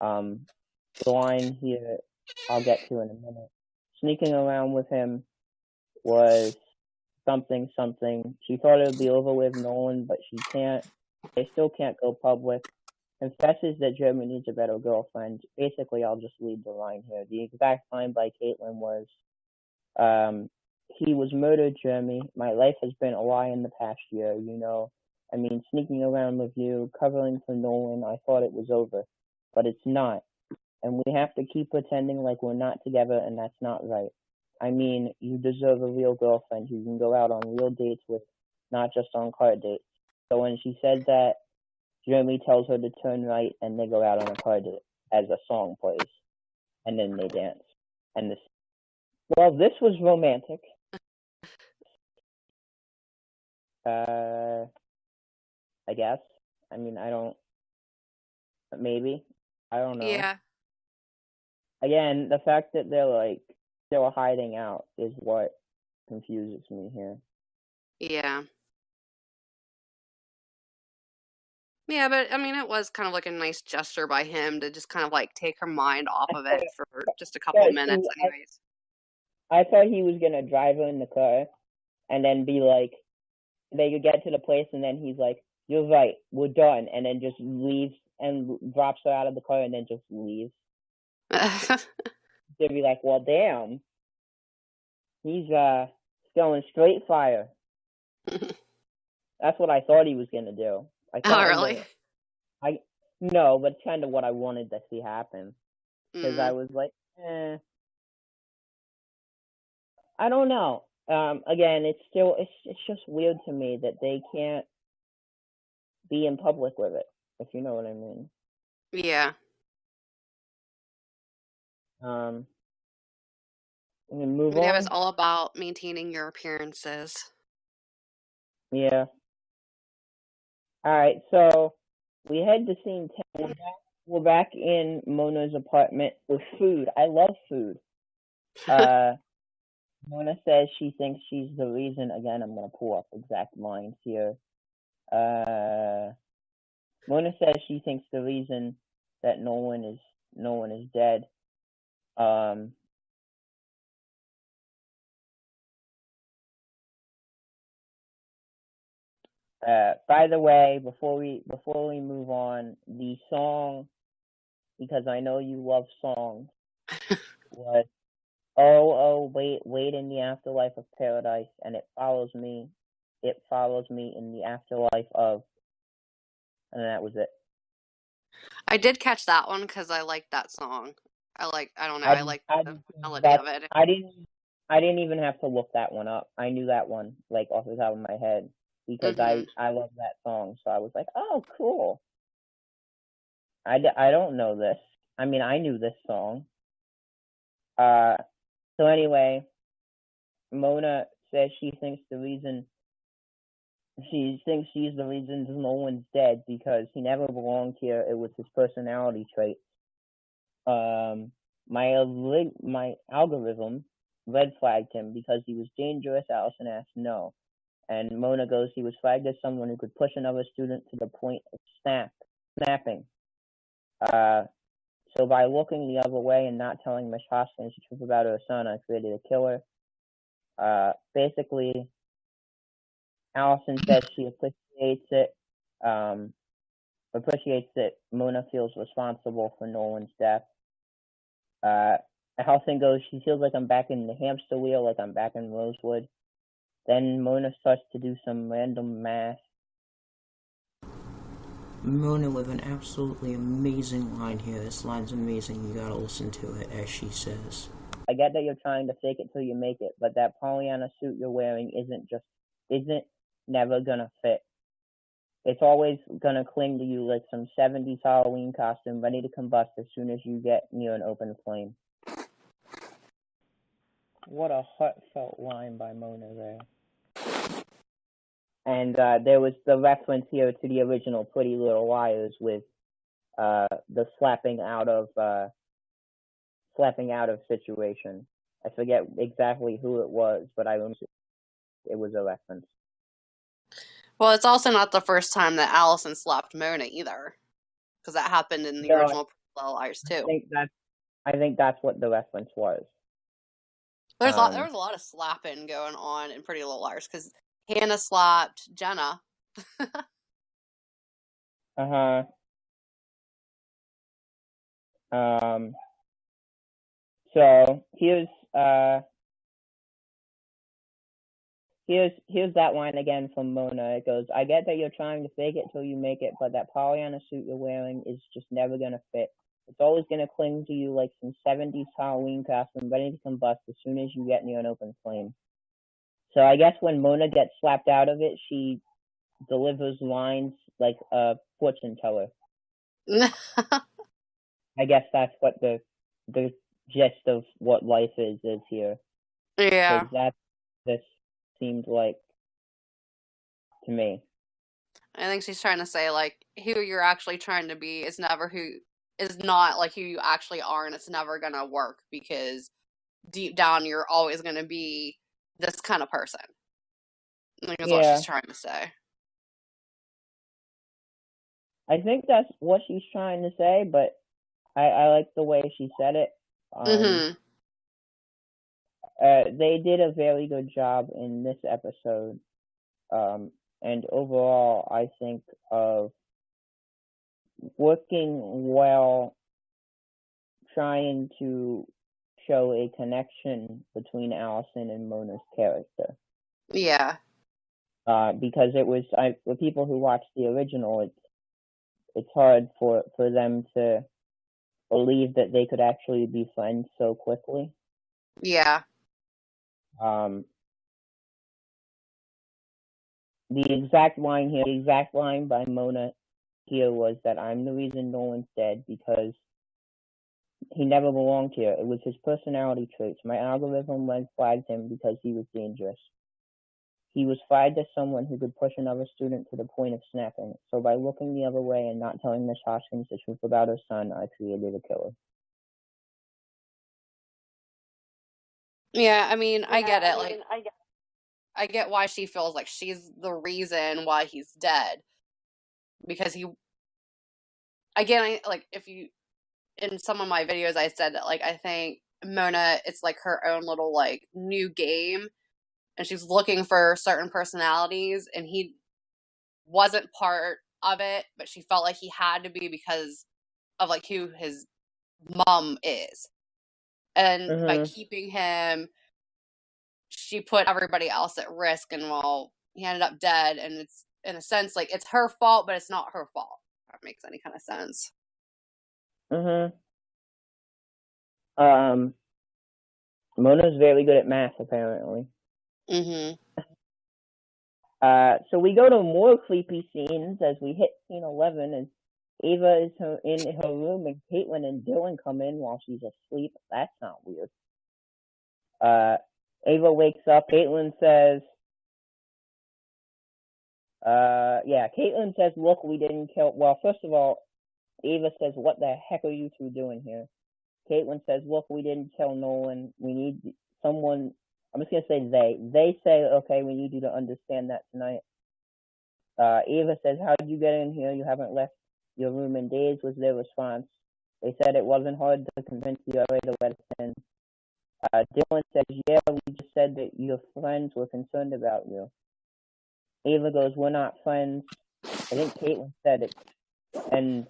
The line here I'll get to in a minute. Sneaking around with him was something. She thought it would be over with Nolan, but she can't. They still can't go public. Confesses that Jeremy needs a better girlfriend. Basically, I'll just read the line here. The exact line by Caitlin was, he was murdered, Jeremy. My life has been a lie in the past year, you know. I mean, sneaking around with you, covering for Nolan, I thought it was over. But it's not. And we have to keep pretending like we're not together, and that's not right. I mean, you deserve a real girlfriend who can go out on real dates with, not just on card dates. So when she said that, Jeremy tells her to turn right, and they go out on a card date as a song plays. And then they dance. And this, well, this was romantic. I guess. I mean, maybe. I don't know. Yeah. Again, the fact that they're like still hiding out is what confuses me here. Yeah. Yeah, but I mean, it was kind of like a nice gesture by him to just kind of like take her mind off of it for just a couple of minutes, anyways. I thought he was gonna drive her in the car and then be like, they could get to the place and then he's like, "You're right, we're done," and then just leaves and drops her out of the car and then just leaves. They'd be like, "Well, damn, he's going straight fire." That's what I thought he was gonna do. Oh, really? No, but kind of what I wanted to see happen. Because I was like, I don't know. Again, it's just weird to me that they can't be in public with it, if you know what I mean. Yeah. We can move on. It was all about maintaining your appearances. Yeah. All right, so we head to scene 10. We're back in Mona's apartment with food. I love food. Mona says she thinks she's the reason. Again, I'm going to pull up exact lines here. Mona says she thinks the reason that Nolan is dead. By the way, before we move on, the song, because I know you love songs, was "Oh, wait in the afterlife of paradise," and it follows me in the afterlife of, and that was it. I did catch that one because I liked that song. I don't know, I I like I the just think melody that of it. I didn't even have to look that one up. I knew that one like off the top of my head because I love that song. So I was like, oh, cool. I don't know this. I mean, I knew this song. So anyway, Mona says she thinks the reason she's the reason Nolan's dead because he never belonged here. It was his personality trait. My algorithm red flagged him because he was dangerous. Allison asked no. And Mona goes, he was flagged as someone who could push another student to the point of snapping. So by looking the other way and not telling Miss Hoskins the truth about her son, I created a killer. Basically, Allison says she appreciates it. Appreciates that Mona feels responsible for Nolan's death. Allison goes, she feels like I'm back in the hamster wheel, like I'm back in Rosewood. Then Mona starts to do some random math. Mona with an absolutely amazing line here. This line's amazing. You gotta listen to it, as she says. I get that you're trying to fake it till you make it, but that Pollyanna suit you're wearing isn't never gonna fit. It's always gonna cling to you like some 70s Halloween costume ready to combust as soon as you get near an open flame. What a heartfelt line by Mona there. And there was the reference here to the original Pretty Little Liars with the slapping out of situation. I forget exactly who it was, but I remember it was a reference. Well, it's also not the first time that Allison slapped Mona either, because that happened in the original Pretty Little Liars too. I think that's what the reference was. There was a lot of slapping going on in Pretty Little Liars because Hannah slapped Jenna. So here's that line again from Mona. It goes, I get that you're trying to fake it till you make it, but that Pollyanna suit you're wearing is just never gonna fit. It's always gonna cling to you like some 70s Halloween costume ready to combust as soon as you get near an open flame. So I guess when Mona gets slapped out of it, she delivers lines like a fortune teller. I guess that's what the gist of what life is here. Yeah. That's this seemed like to me. I think she's trying to say like who you're actually trying to be is not like who you actually are, and it's never gonna work because deep down you're always gonna be this kind of person. I think that's what she's trying to say. I think that's what she's trying to say, but I like the way she said it. They did a very good job in this episode. And overall, I think of working well, trying to show a connection between Allison and Mona's character. Yeah. Because it was, for people who watched the original, it's hard for them to believe that they could actually be friends so quickly. Yeah. The exact line by Mona here was that I'm the reason Nolan's dead because he never belonged here. It was his personality traits. My algorithm red flagged him because he was dangerous. He was flagged as someone who could push another student to the point of snapping. So by looking the other way and not telling Miss Hoskins the truth about her son, I created a killer. Yeah, I mean, I get it. I get why she feels like she's the reason why he's dead. Because in some of my videos I said that, like, I think Mona, it's like her own little, like, new game. And she's looking for certain personalities, and he wasn't part of it, but she felt like he had to be because of, like, who his mom is. And by keeping him, she put everybody else at risk, and well, he ended up dead, and it's, in a sense, like, it's her fault, but it's not her fault. If that makes any kind of sense. Mona's very good at math, apparently. Mm-hmm. So we go to more creepy scenes as we hit scene 11, and Ava is in her room, and Caitlin and Dylan come in while she's asleep. That's not weird. Ava wakes up. Caitlin says, Caitlin says, look, we didn't kill. Well, first of all, Ava says, what the heck are you two doing here? Caitlin says, look, we didn't kill Nolan. We need someone. I'm just going to say they. They say, okay, we need you to understand that tonight. Ava says, how did you get in here? You haven't left your room in days, was their response. They said it wasn't hard to convince the RA to let us in. Dylan says, yeah, we just said that your friends were concerned about you. Ava goes, we're not friends. I think Caitlin said it. And,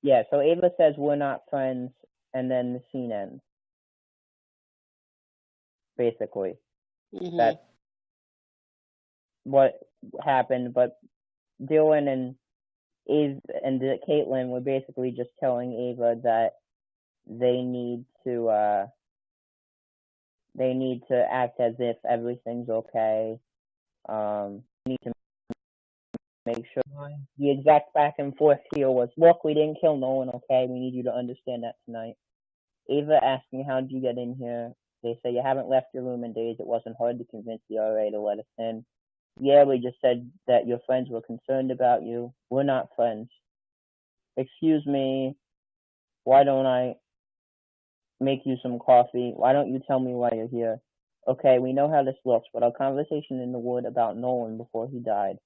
yeah, so Ava says, we're not friends, and then the scene ends. Basically. Mm-hmm. That's what happened, but Dylan and Caitlin were basically just telling Ava that they need to act as if everything's okay. Need to make sure. The exact back and forth here was, look, we didn't kill Nolan, okay? We need you to understand that tonight. Ava asking, how did you get in here? They say, you haven't left your room in days. It wasn't hard to convince the RA to let us in. Yeah, we just said that your friends were concerned about you. We're not friends. Excuse me, why don't I make you some coffee? Why don't you tell me why you're here? Okay, we know how this looks, but our conversation in the wood about Nolan before he died.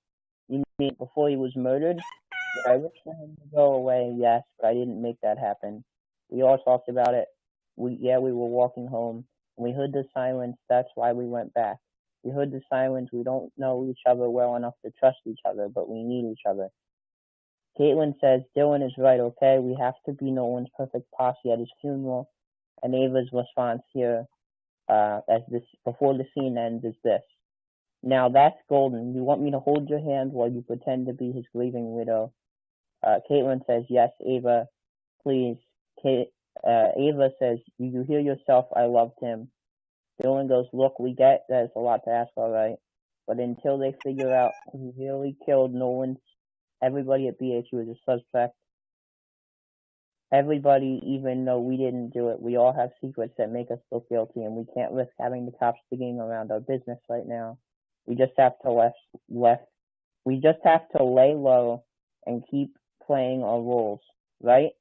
You mean before he was murdered? Did I wish for him to go away? Yes, but I didn't make that happen. We all talked about it. We were walking home. We heard the silence. That's why we went back. We heard the silence. We don't know each other well enough to trust each other, but we need each other. Caitlin says, Dylan is right, okay? We have to be Nolan's perfect posse at his funeral. And Ava's response here, before the scene ends, is this. Now that's golden. You want me to hold your hand while you pretend to be his grieving widow? Caitlin says, yes, Ava, please. Ava says, you hear yourself, I loved him. Dylan goes, look, we get that it's a lot to ask, all right. But until they figure out who really killed Nolan, everybody at BHU is a suspect. Everybody, even though we didn't do it, we all have secrets that make us feel guilty, and we can't risk having the cops digging around our business right now. We just have to lay low and keep playing our roles, right?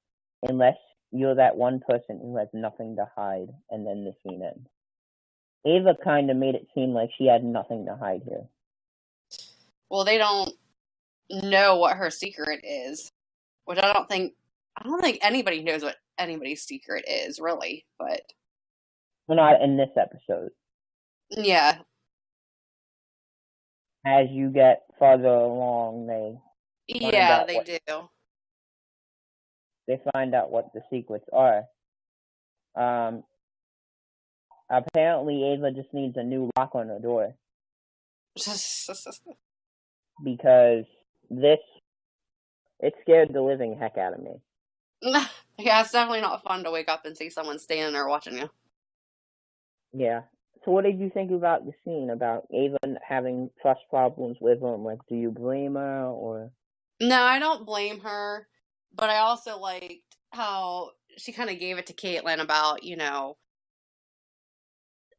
Unless you're that one person who has nothing to hide, and then the scene ends. Ava kind of made it seem like she had nothing to hide here. Well, they don't know what her secret is, which I don't think anybody knows what anybody's secret is, really, but... Well, not in this episode. Yeah. As you get farther along, they do. They find out what the secrets are. Apparently, Ava just needs a new lock on her door. Because it scared the living heck out of me. Yeah, it's definitely not fun to wake up and see someone standing there watching you. Yeah. So what did you think about the scene, about Ava having trust problems with him? Like, do you blame her, or? No, I don't blame her, but I also liked how she kind of gave it to Caitlin about,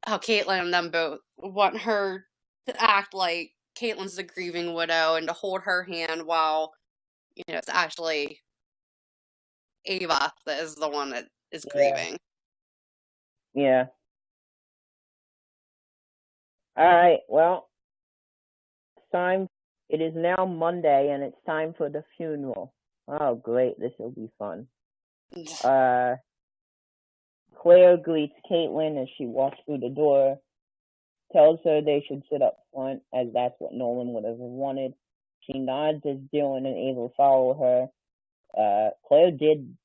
how Caitlin and them both want her to act like Caitlin's the grieving widow and to hold her hand while, it's actually Ava that is the one that is grieving. Yeah. Alright, well, it is now Monday, and it's time for the funeral. Oh, great, this will be fun. Claire greets Caitlin as she walks through the door, tells her they should sit up front, as that's what Nolan would have wanted. She nods as Dylan and Ava follow her. Claire did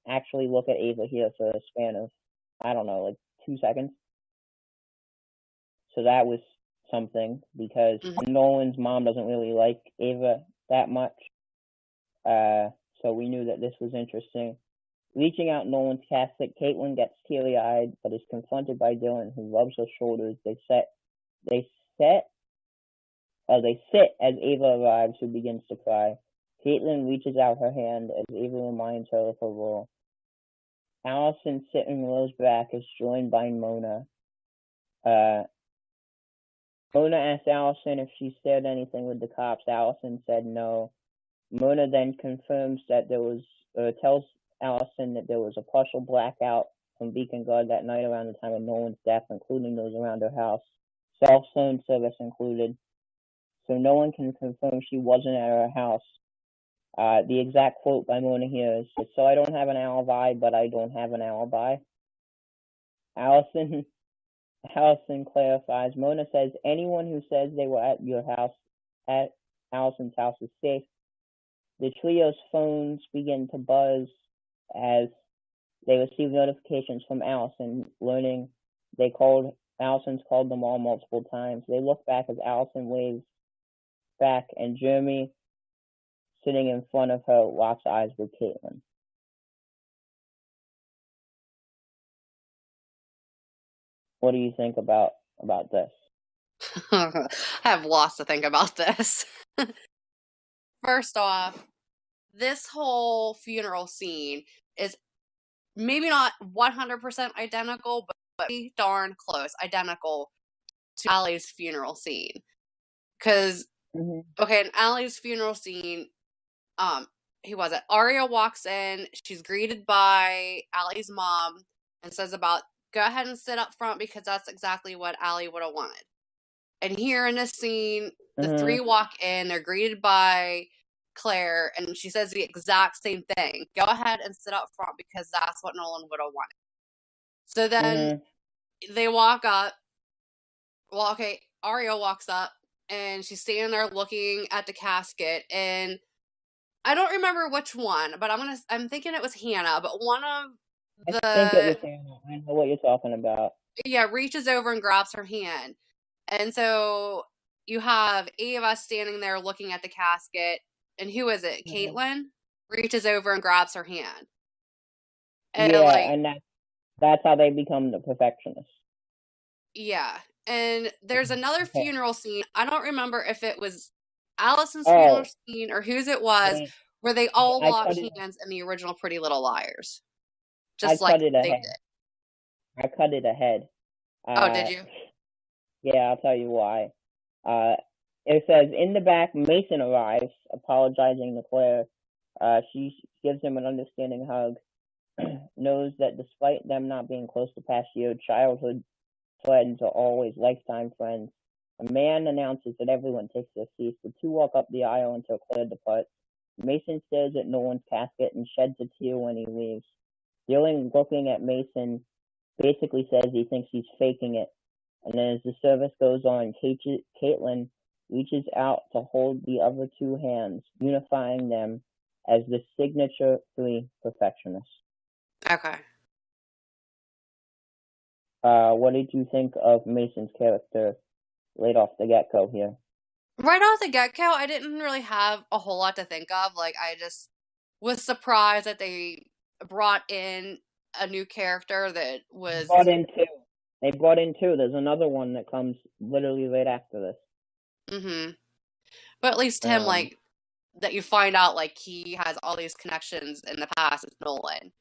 actually look at Ava here for a span of, 2 seconds. So that was something, because Nolan's mom doesn't really like Ava that much. So we knew that this was interesting. Reaching out Nolan's casket, Caitlin gets teary-eyed, but is confronted by Dylan, who rubs her shoulders. They sit as Ava arrives, who begins to cry. Caitlin reaches out her hand as Ava reminds her of her role. Allison, sitting Rose back, is joined by Mona. Mona asked Allison if she said anything with the cops. Allison said no. Mona then confirms that tells Allison that there was a partial blackout from Beacon Guard that night around the time of Nolan's death, including those around her house, cell phone service included. So no one can confirm she wasn't at her house. The exact quote by Mona here is, "So I don't have an alibi, but I don't have an alibi." Allison clarifies. Mona says anyone who says they were at Allison's house is safe. The trio's phones begin to buzz as they receive notifications from Allison, learning Allison's called them all multiple times. They look back as Allison waves back, and Jeremy, sitting in front of her, locks eyes with Caitlin. What do you think about this? I have lots to think about this. First off, this whole funeral scene is maybe not 100% identical, but pretty darn close, identical to Allie's funeral scene. Because, okay, in Allie's funeral scene, Aria walks in, she's greeted by Allie's mom, and says go ahead and sit up front because that's exactly what Allie would have wanted. And here in this scene, the three walk in, they're greeted by Claire, and she says the exact same thing. Go ahead and sit up front because that's what Nolan would have wanted. So then they walk up. Well, okay, Aria walks up, and she's standing there looking at the casket, and I don't remember which one, but I'm thinking it was Hannah, but one of I think it was Hannah. I know what you're talking about. Yeah, reaches over and grabs her hand. And so you have Ava standing there looking at the casket, and who is it? Caitlin reaches over and grabs her hand. And and that's how they become the perfectionists. Yeah, and there's another funeral scene. I don't remember if it was Allison's funeral scene or whose it was, where they all locked hands in the original Pretty Little Liars. Just like they did. I cut it ahead. Oh, did you? Yeah, I'll tell you why. It says, in the back, Mason arrives, apologizing to Claire. She gives him an understanding hug, knows that despite them not being close the past year, childhood friends are always lifetime friends. A man announces that everyone takes their seats. The two walk up the aisle until Claire departs. Mason stares at Nolan's casket and sheds a tear when he leaves. Dylan, looking at Mason, basically says he thinks he's faking it. And then as the service goes on, Caitlin reaches out to hold the other two hands, unifying them as the signature three perfectionists. Okay. What did you think of Mason's character right off the get-go here? Right off the get-go, I didn't really have a whole lot to think of. Like, I just was surprised that they brought in a new character that was... They brought in two. There's another one that comes literally right after this. But at least him, that you find out, he has all these connections in the past with Nolan.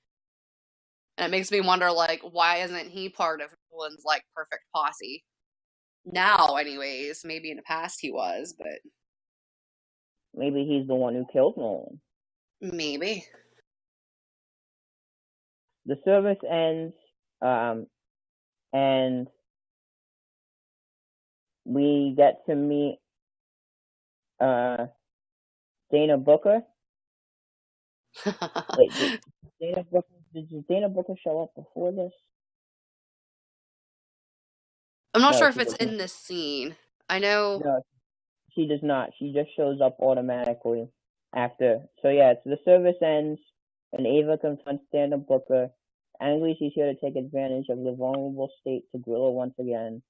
And it makes me wonder, why isn't he part of Nolan's, perfect posse? Now, anyways. Maybe in the past he was, but... Maybe he's the one who killed Nolan. Maybe. The service ends, and we get to meet Dana Booker. Wait, did Dana Booker show up before this? I'm not sure if it's in this scene. I know... No, she does not. She just shows up automatically after. So yeah, so the service ends, and Ava confronts Dana Booker. Angry, she's here to take advantage of the vulnerable state to grill her once again.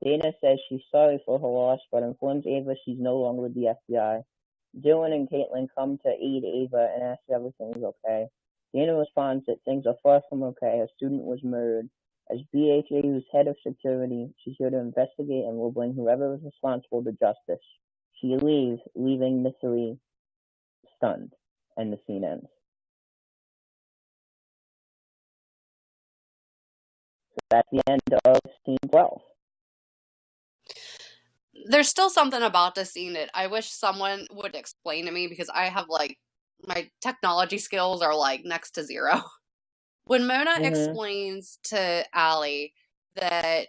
Dana says she's sorry for her loss, but informs Ava she's no longer with the FBI. Dylan and Caitlin come to aid Ava and ask if everything is okay. Dana responds that things are far from okay. A student was murdered. As BHA's head of security, she's here to investigate and will bring whoever is responsible to justice. She leaves, leaving the three stunned, and the scene ends. So that's the end of scene 12. There's still something about this scene that I wish someone would explain to me, because I have, like, my technology skills are, like, next to zero. When Mona explains to Allie that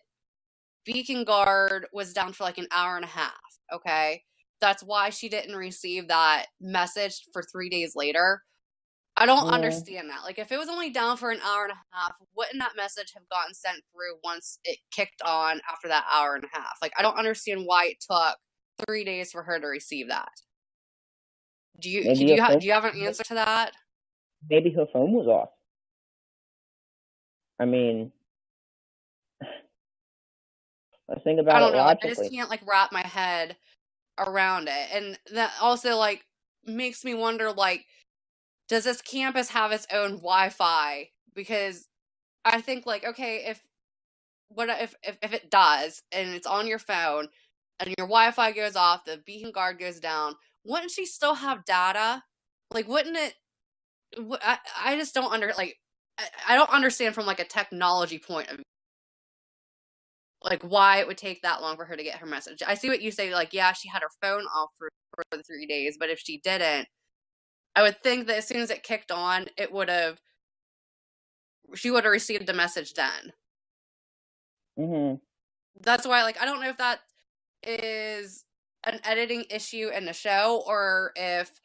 Beacon Guard was down for like an hour and a half, okay? That's why she didn't receive that message for 3 days later. I don't understand that. Like, if it was only down for an hour and a half, wouldn't that message have gotten sent through once it kicked on after that hour and a half? Like, I don't understand why it took 3 days for her to receive that. Do you have an answer to that? Maybe her phone was off. I mean, let's think about I don't it know. Like, I logically. just can't like wrap my head around it, and that also like makes me wonder, like, does this campus have its own Wi-Fi? Because I think, like, okay, if it does and it's on your phone and your Wi-Fi goes off, the Beacon Guard goes down, wouldn't she still have data? Like, wouldn't it? I just don't I don't understand from like a technology point of view, like, why it would take that long for her to get her message. I see what you say, like, yeah, she had her phone off for the 3 days, but if she didn't, I would think that as soon as it kicked on, she would have received the message then. That's why, like, I don't know if that is an editing issue in the show, or if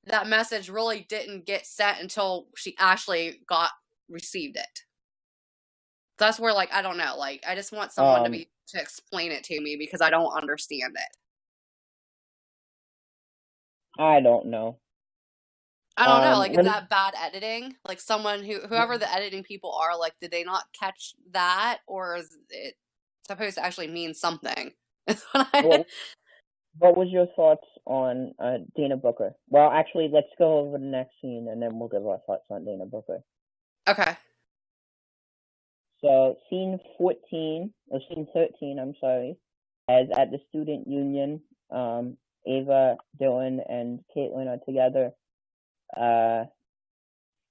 that message really didn't get sent until she actually received it. That's where, like, I don't know. Like, I just want someone to explain it to me, because I don't understand it. I don't know. I don't know. Like, is that bad editing? Like, whoever the editing people are, like, did they not catch that, or is it supposed to actually mean something? What was your thoughts on Dana Booker? Well, actually, let's go over the next scene, and then we'll give our thoughts on Dana Booker. Okay. So, scene 13, I'm sorry, as at the student union, Ava, Dylan, and Caitlin are together.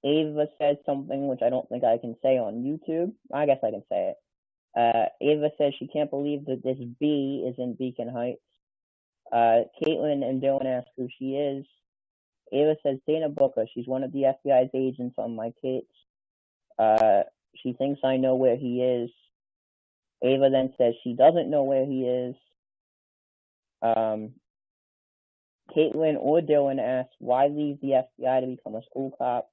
Ava says something which I don't think I can say on YouTube. I guess I can say it. Ava says she can't believe that this B is in Beacon Heights. Caitlin and Dylan ask who she is. Ava says Dana Booker. She's one of the FBI's agents on my case. She thinks I know where he is. Ava then says she doesn't know where he is. Caitlin or Dylan asks, why leave the FBI to become a school cop?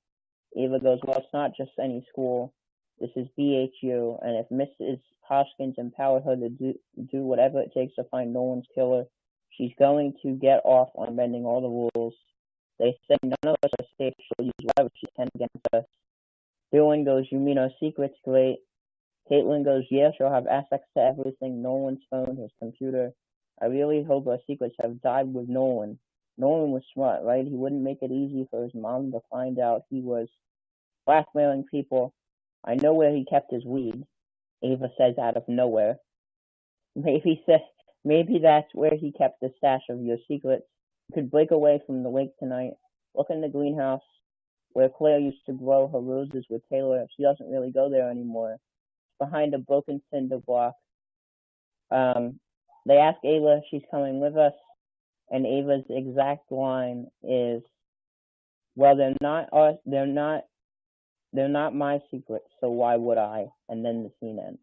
Ava goes, well, it's not just any school. This is BHU, and if Mrs. Hoskins empowered her to do whatever it takes to find Nolan's killer, she's going to get off on bending all the rules. They say none of us are safe. She'll use whatever she can against us. Dylan goes, you mean our secret's great? Caitlin goes, yeah, she'll have access to everything, Nolan's phone, his computer. I really hope our secrets have died with Nolan. Nolan was smart, right? He wouldn't make it easy for his mom to find out he was blackmailing people. I know where he kept his weed, Ava says out of nowhere. Maybe that's where he kept the stash of your secrets. You could break away from the lake tonight. Look in the greenhouse where Claire used to grow her roses with Taylor. She doesn't really go there anymore. It's behind a broken cinder block. They ask Ava if she's coming with us, and Ava's exact line is, well, they're not my secrets, so why would I? And then the scene ends.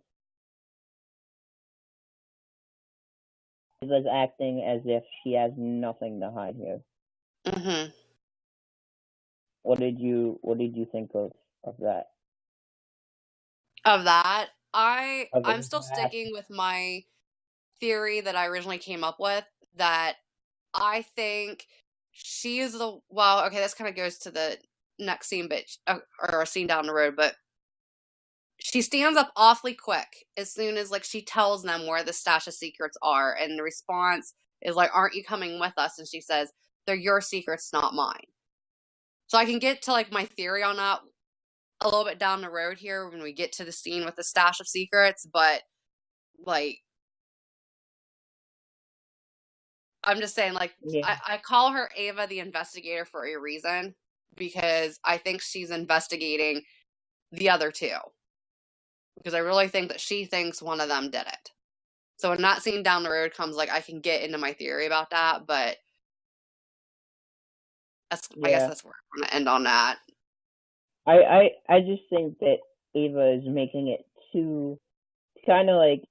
Ava's acting as if she has nothing to hide here. Mm-hmm. What did you think of that? Of that? I'm still sticking with my theory that I originally came up with, that I think she is okay, this kind of goes to the next scene, or a scene down the road, but she stands up awfully quick as soon as, like, she tells them where the stash of secrets are, and the response is like, aren't you coming with us? And she says, they're your secrets, not mine. So I can get to, like, my theory on that a little bit down the road here when we get to the scene with the stash of secrets, but, like, I'm just saying, like, Yeah. I call her Ava the investigator for a reason, because I think she's investigating the other two. Because I really think that she thinks one of them did it. So when that scene down the road comes, like, I can get into my theory about that, but I guess that's where I'm going to end on that. I just think that Ava is making it too, kind of like,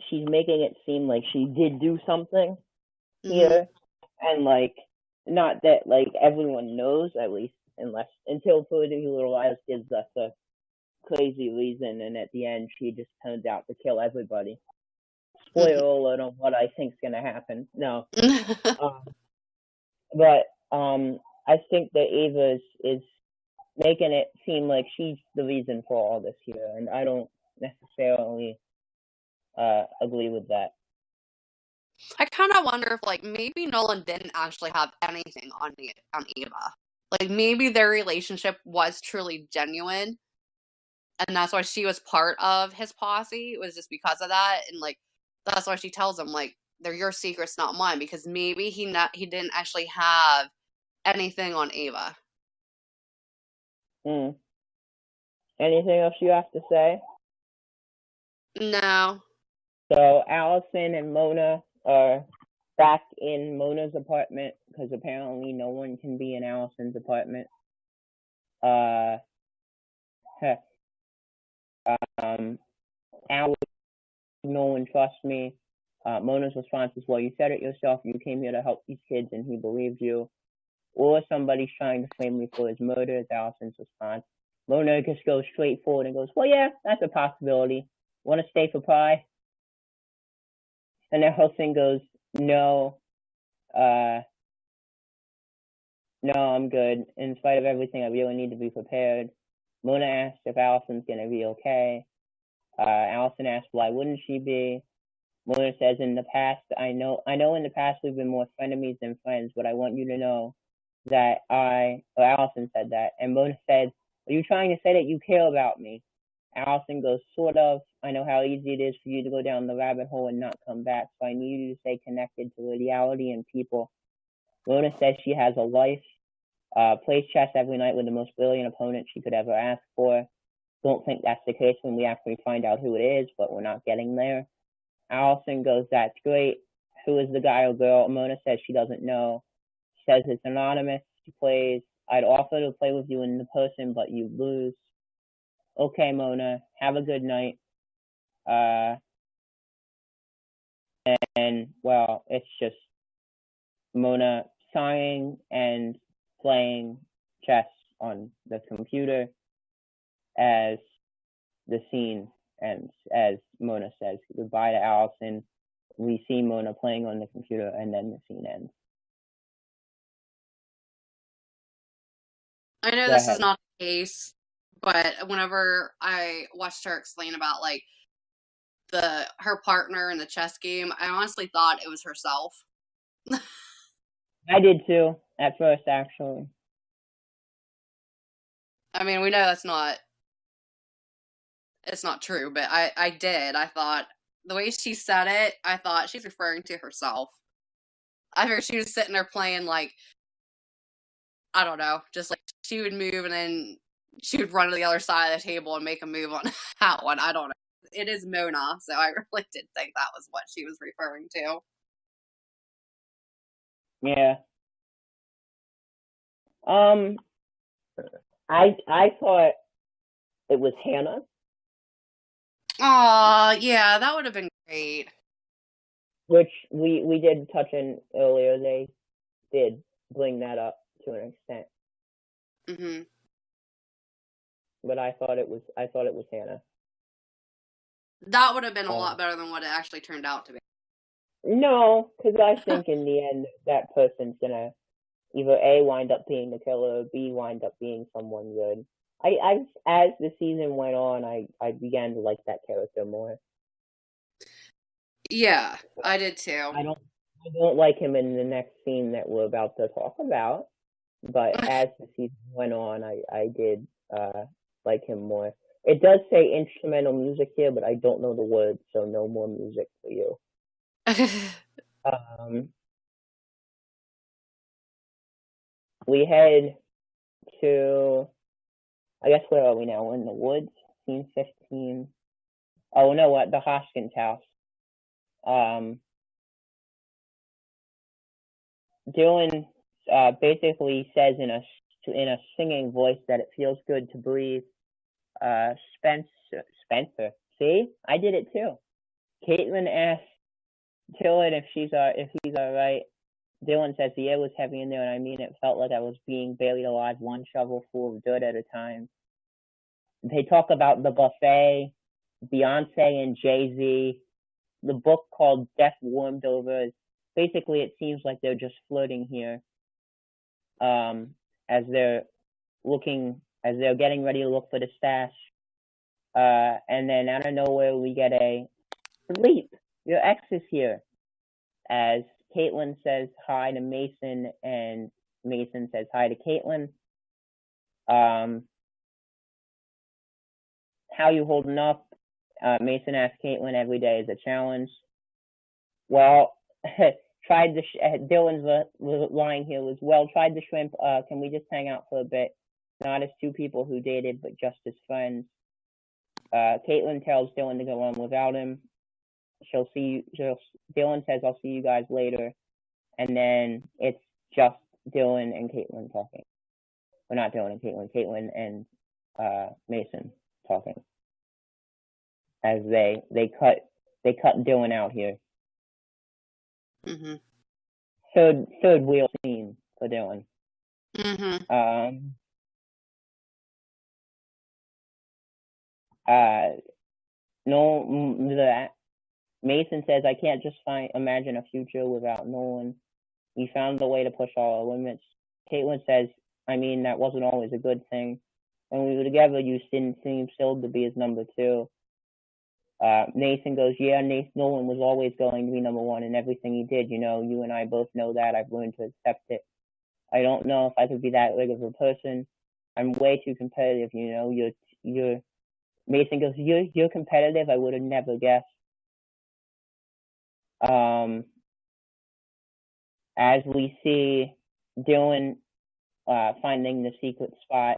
she's making it seem like she did do something here, and, like, not that, like, everyone knows, at least, until Pretty Little Lies gives us a crazy reason, and at the end she just turns out to kill everybody. Spoiler alert on what I think's gonna happen. No. But I think that Ava is making it seem like she's the reason for all this here, and I don't necessarily agree with that. I kind of wonder if, like, maybe Nolan didn't actually have anything on Ava. Like, maybe their relationship was truly genuine, and that's why she was part of his posse. It was just because of that, and, like, that's why she tells him, like, they're your secrets, not mine, because maybe he didn't actually have anything on Ava. Anything else you have to say? No. So Allison and Mona are back in Mona's apartment, because apparently no one can be in Allison's apartment. Alice, no one trusts me. Mona's response is, well, you said it yourself. You came here to help these kids, and he believed you. Or somebody's trying to flame me for his murder, is Allison's response. Mona just goes straight forward and goes, well, yeah, that's a possibility. Want to stay for pie? And then Hosting goes, no, I'm good. In spite of everything, I really need to be prepared. Mona asks if Allison's going to be okay. Allison asks, why wouldn't she be? Mona says, in the past, I know in the past we've been more frenemies than friends, but I want you to know that Allison said that. And Mona said, are you trying to say that you care about me? Allison goes, sort of. I know how easy it is for you to go down the rabbit hole and not come back, so I need you to stay connected to reality and people. Mona says she has a life, plays chess every night with the most brilliant opponent she could ever ask for. Don't think that's the case when we actually find out who it is, but we're not getting there. Allison goes, that's great. Who is the guy or girl? Mona says she doesn't know. She says it's anonymous. She plays, I'd offer to play with you in person, but you lose. Okay, Mona, have a good night. And, well, it's just Mona sighing and playing chess on the computer as the scene ends, as Mona says goodbye to Allison. We see Mona playing on the computer, and then the scene ends. I know this is not the case, but whenever I watched her explain about, like, her partner in the chess game, I honestly thought it was herself. I did too, at first, actually. I mean, we know it's not true, but I did. I thought, the way she said it, I thought she's referring to herself. I figured she was sitting there playing, like, I don't know, just like she would move and then she would run to the other side of the table and make a move on that one. I don't know. It is Mona, so I really did think that was what she was referring to. Yeah. I thought it was Hannah. Aw, yeah, that would have been great. Which we did touch on earlier. They did bring that up to an extent. Mm-hmm. But I thought it was Hannah. That would have been a lot better than what it actually turned out to be. No, because I think in the end that person's gonna either A, wind up being the killer, or B, wind up being someone good. I as the season went on, I began to like that character more. Yeah, I did too. I don't like him in the next scene that we're about to talk about. but as the season went on, I did like him more. It does say instrumental music here, but I don't know the words, so no more music for you. We head to, I guess, where are we now? We're in the woods, scene 15. Oh, no, what? The Hoskins house. Dylan basically says in a singing voice that it feels good to breathe. Spencer. See, I did it too. Caitlin asks Dylan if he's all right. Dylan says the air was heavy in there, and I mean it felt like I was being buried alive, one shovel full of dirt at a time. They talk about the buffet, Beyonce and Jay-Z, the book called Death Warmed Over. Basically, it seems like they're just flirting here, as they're getting ready to look for the stash. And then out of nowhere, we get a sleep. Your ex is here. As Caitlin says hi to Mason, and Mason says hi to Caitlin. How you holding up? Mason asks Caitlin. Every day is a challenge. Well, Dylan's line here was, well, tried the shrimp. Can we just hang out for a bit? Not as two people who dated, but just as friends. Caitlin tells Dylan to go on without him. Dylan says, I'll see you guys later. And then it's just Dylan and Caitlin talking. Well, not Dylan and Caitlin and Mason talking. As they cut Dylan out here. Mm-hmm. Third wheel scene for Dylan. Mm-hmm. Mason says, I can't just imagine a future without Nolan. We found the way to push all our limits. Caitlin says, I mean, that wasn't always a good thing. When we were together, you didn't seem still to be his number two. Nathan goes, yeah, Nolan was always going to be number one in everything he did. You know, you and I both know that. I've learned to accept it. I don't know if I could be that big of a person. I'm way too competitive, you know. You're Mason goes, you're competitive? I would have never guessed. As we see Dylan finding the secret spot,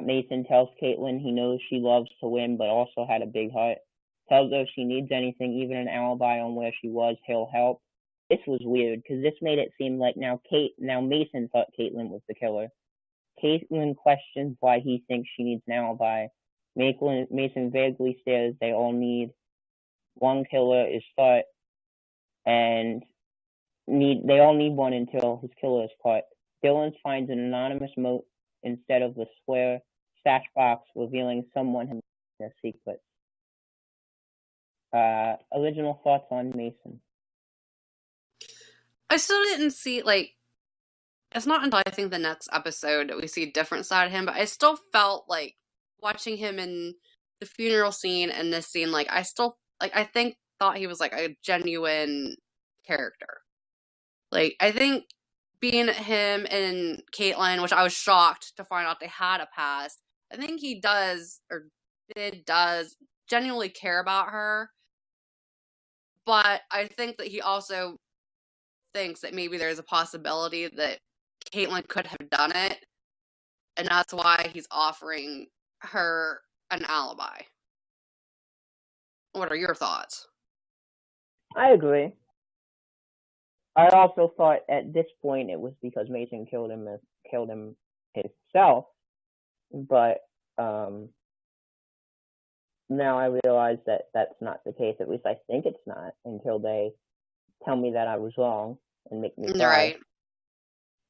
Mason tells Caitlin he knows she loves to win, but also had a big heart. Tells her if she needs anything, even an alibi on where she was, he'll help. This was weird, because this made it seem like now Mason thought Caitlin was the killer. Caitlin questions why he thinks she needs an alibi. Mason vaguely says they all need one killer is thought, and they all need one until his killer is caught. Dylan finds an anonymous note instead of the square stash box, revealing someone has a secret. Original thoughts on Mason? I still didn't see, like, it's not until I think the next episode that we see a different side of him, but I still felt like watching him in the funeral scene and this scene, like, I still, like, thought he was, like, a genuine character. Like, I think being him and Caitlin, which I was shocked to find out they had a past, I think he does genuinely care about her. But I think that he also thinks that maybe there's a possibility that Caitlin could have done it, and that's why he's offering her an alibi. What are your thoughts? I agree. I also thought at this point it was because Mason killed him himself, but now I realize that that's not the case. At least I think it's not, until they tell me that I was wrong and make me cry.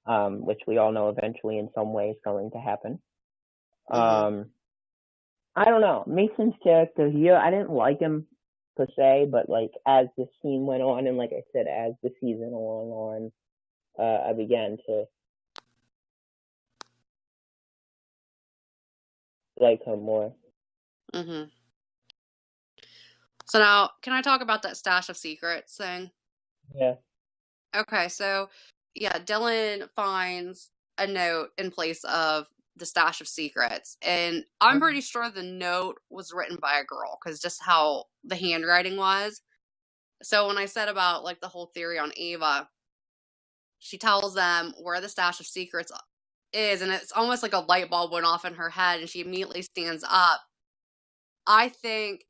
Right. Which we all know eventually in some way is going to happen. I don't know. Mason's character here, I didn't like him per se, but like as the scene went on, and like I said, as the season went on, I began to like her more. Mm-hmm. So now, can I talk about that stash of secrets thing? Yeah. Okay, so yeah, Dylan finds a note in place of the stash of secrets. And I'm pretty sure the note was written by a girl because just how the handwriting was. So when I said about like the whole theory on Ava, she tells them where the stash of secrets is, and it's almost like a light bulb went off in her head, and she immediately stands up. I think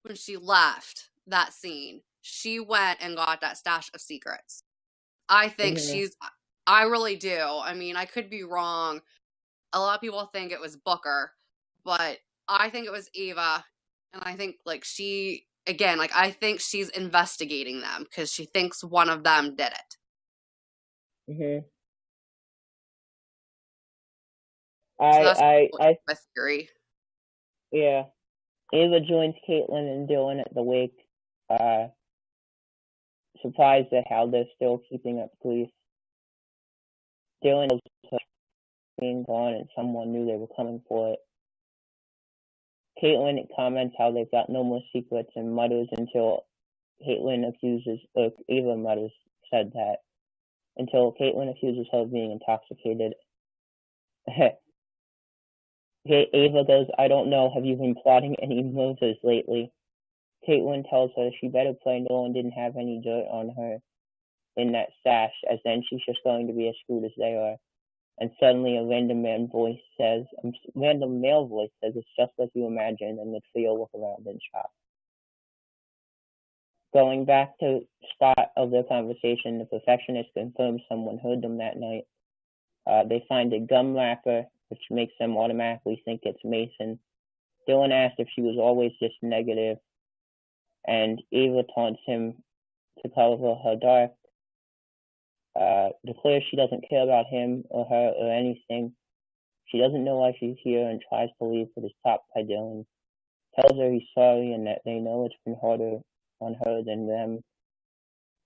when she left that scene, she went and got that stash of secrets. I think I really do. I mean, I could be wrong. A lot of people think it was Booker, but I think it was Ava, and I think like she, again, like I think she's investigating them because she thinks one of them did it. So that's my theory. Yeah. Ava joins Caitlin and Dylan at the wake, surprised at how they're still keeping up police. Dylan is being gone and someone knew they were coming for it. Caitlin comments how they've got no more secrets and mutters until Caitlin accuses, Ava mutters, said that, until Caitlin accuses her of being intoxicated. Ava goes, I don't know, have you been plotting any murders lately? Caitlin tells her she better pray no one didn't have any dirt on her in that stash, as then she's just going to be as screwed as they are. And suddenly a random male voice says, it's just as you imagine, and the trio look around in shock. Going back to spot of their conversation, the perfectionist confirms someone heard them that night. They find a gum wrapper, which makes them automatically think it's Mason. Dylan asks if she was always this negative, and Ava taunts him to cover her dark, declares she doesn't care about him or her or anything. She doesn't know why she's here and tries to leave, but is stopped by Dylan. Tells her he's sorry and that they know it's been harder on her than them.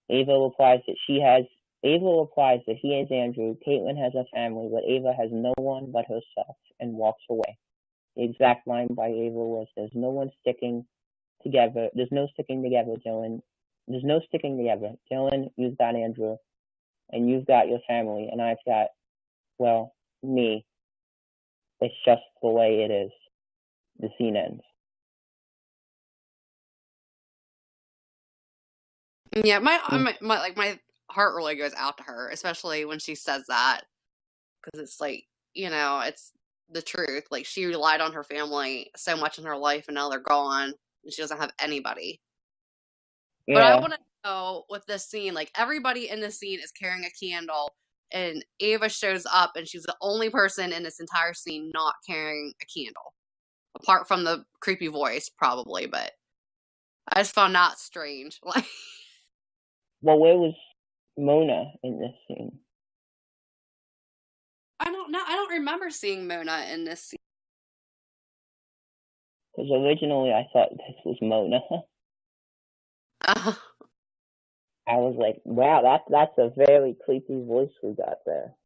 Ava replies that he is Andrew, Caitlin has a family, but Ava has no one but herself, and walks away. The exact line by Ava was, there's no sticking together, Dylan. There's no sticking together. Dylan, you've got Andrew, and you've got your family, and I've got, well, me. It's just the way it is. The scene ends. Yeah, my heart really goes out to her, especially when she says that, because it's like, you know, it's the truth. Like, she relied on her family so much in her life, and now they're gone, and she doesn't have anybody. Yeah. But I want to know with this scene, like, everybody in this scene is carrying a candle, and Ava shows up, and she's the only person in this entire scene not carrying a candle, apart from the creepy voice, probably. But I just found that strange. Like, well, where was Mona in this scene? I don't know. I don't remember seeing Mona in this scene. Because originally I thought this was Mona. I was like, wow, that's a very creepy voice we got there.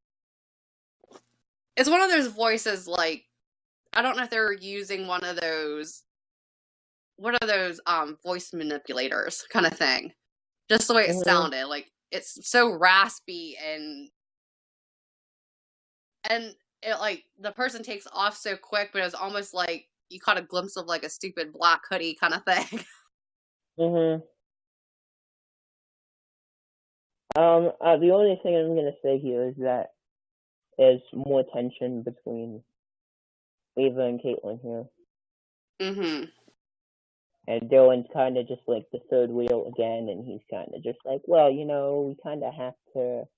It's one of those voices, like, I don't know if they're using one of those voice manipulators kind of thing. Just the way it sounded. Like, it's so raspy and it, like, the person takes off so quick, but it was almost like you caught a glimpse of, like, a stupid black hoodie kind of thing. The only thing I'm going to say here is that there's more tension between Ava and Caitlin here. And Dylan's kind of just like the third wheel again, and he's kind of just like, well, you know, we kind of have to.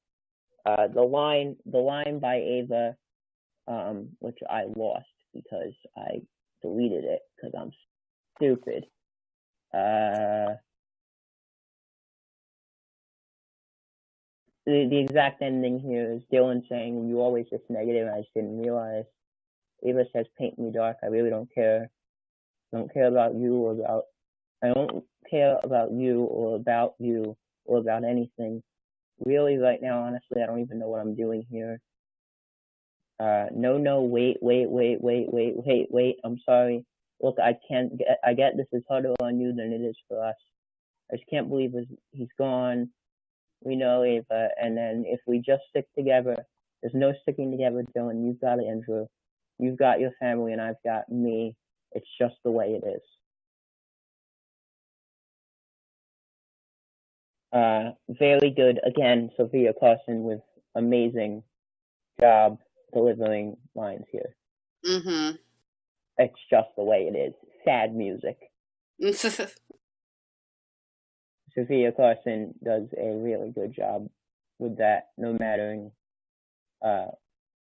The line by Ava, which I lost because I deleted it because I'm stupid. The exact ending here is Dylan saying, you always just negative, I just didn't realize. Ava says, paint me dark, I really don't care. I don't care about you or about anything. Really, right now, honestly, I don't even know what I'm doing here. No, wait, I'm sorry. Look, I get this is harder on you than it is for us. I just can't believe he's gone. We know, Ava, and then if we just stick together, There's no sticking together, Dylan. You've got it, Andrew. You've got your family, and I've got me. It's just the way it is. Very good. Again, Sophia Carson with amazing job delivering lines here. Mm-hmm. It's just the way it is. Sad music. Sophia Carson does a really good job with that, no matter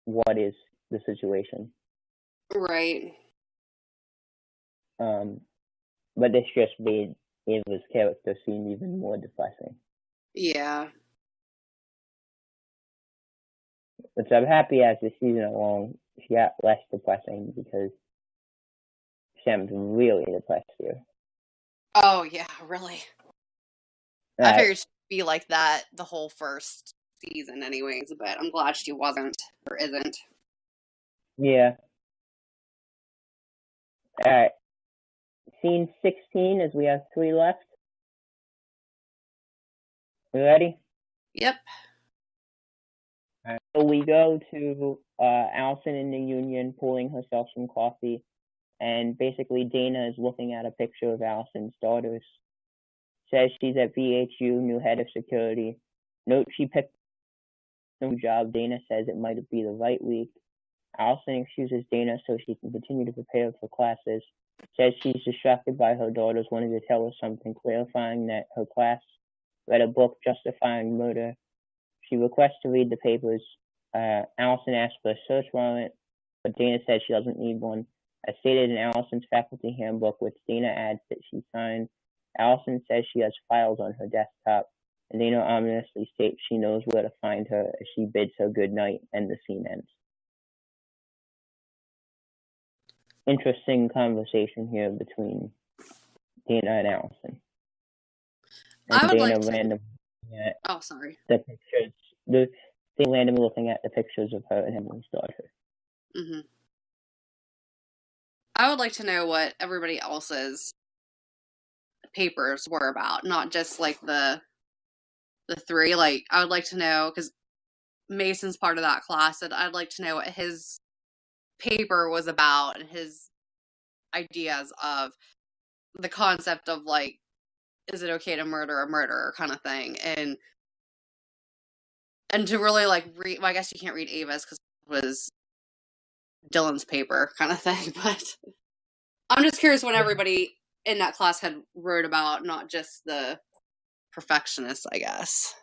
what is the situation. Right. But this just made Ava's character seem even more depressing. Yeah. Which I'm happy as the season along, she got less depressing because Sam's really depressed here. Oh, yeah, really. I figured she'd be like that the whole first season anyways, but I'm glad she wasn't or isn't. Yeah. Alright. Scene 16, as we have 3 left. You ready? Yep. Alright. So we go to Allison in the Union pulling herself some coffee, and basically Dana is looking at a picture of Allison's daughters. Says she's at VHU, new head of security. Note she picked a new job. Dana says it might be the right week. Allison excuses Dana so she can continue to prepare for classes. Says she's distracted by her daughters wanting to tell her something, clarifying that her class read a book justifying murder. She requests to read the papers. Allison asks for a search warrant, but Dana says she doesn't need one. As stated in Allison's faculty handbook, which Dana adds that she signed, Allison says she has files on her desktop, and Dana ominously states she knows where to find her as she bids her good night, and the scene ends. Interesting conversation here between Dana and Allison. And I would Dana like to... randomly Oh, sorry. The pictures. They randomly looking at the pictures of her and Emily's daughter. Mm-hmm. I would like to know what everybody else's papers were about, not just like the 3. Like, I would like to know, because Mason's part of that class, and I'd like to know what his paper was about and his ideas of the concept of, like, is it okay to murder a murderer kind of thing, and to really, like, read, well, I guess you can't read Ava's because it was Dylan's paper kind of thing, but I'm just curious what everybody in that class had wrote about, not just the perfectionists, I guess.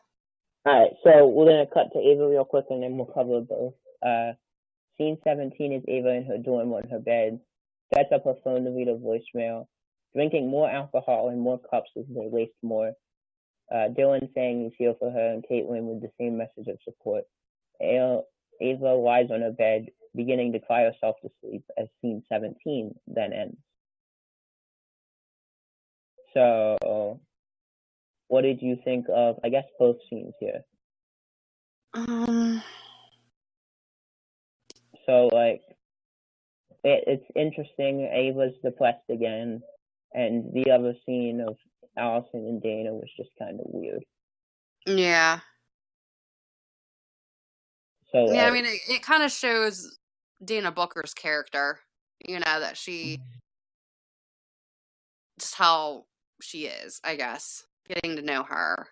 Alright, so we're going to cut to Ava real quick and then we'll cover both. Scene 17 is Ava in her dorm on her bed. Sets up her phone to read a voicemail. Drinking more alcohol and more cups as they waste more. Dylan saying he's here for her, and Caitlin with the same message of support. Ava lies on her bed, beginning to cry herself to sleep as scene 17 then ends. So, what did you think of, I guess, both scenes here? So, like, it's interesting. Ava's depressed again, and the other scene of Allison and Dana was just kind of weird. Yeah. So, yeah, I mean, it kind of shows Dana Booker's character, you know, that she, just how she is, I guess. Getting to know her,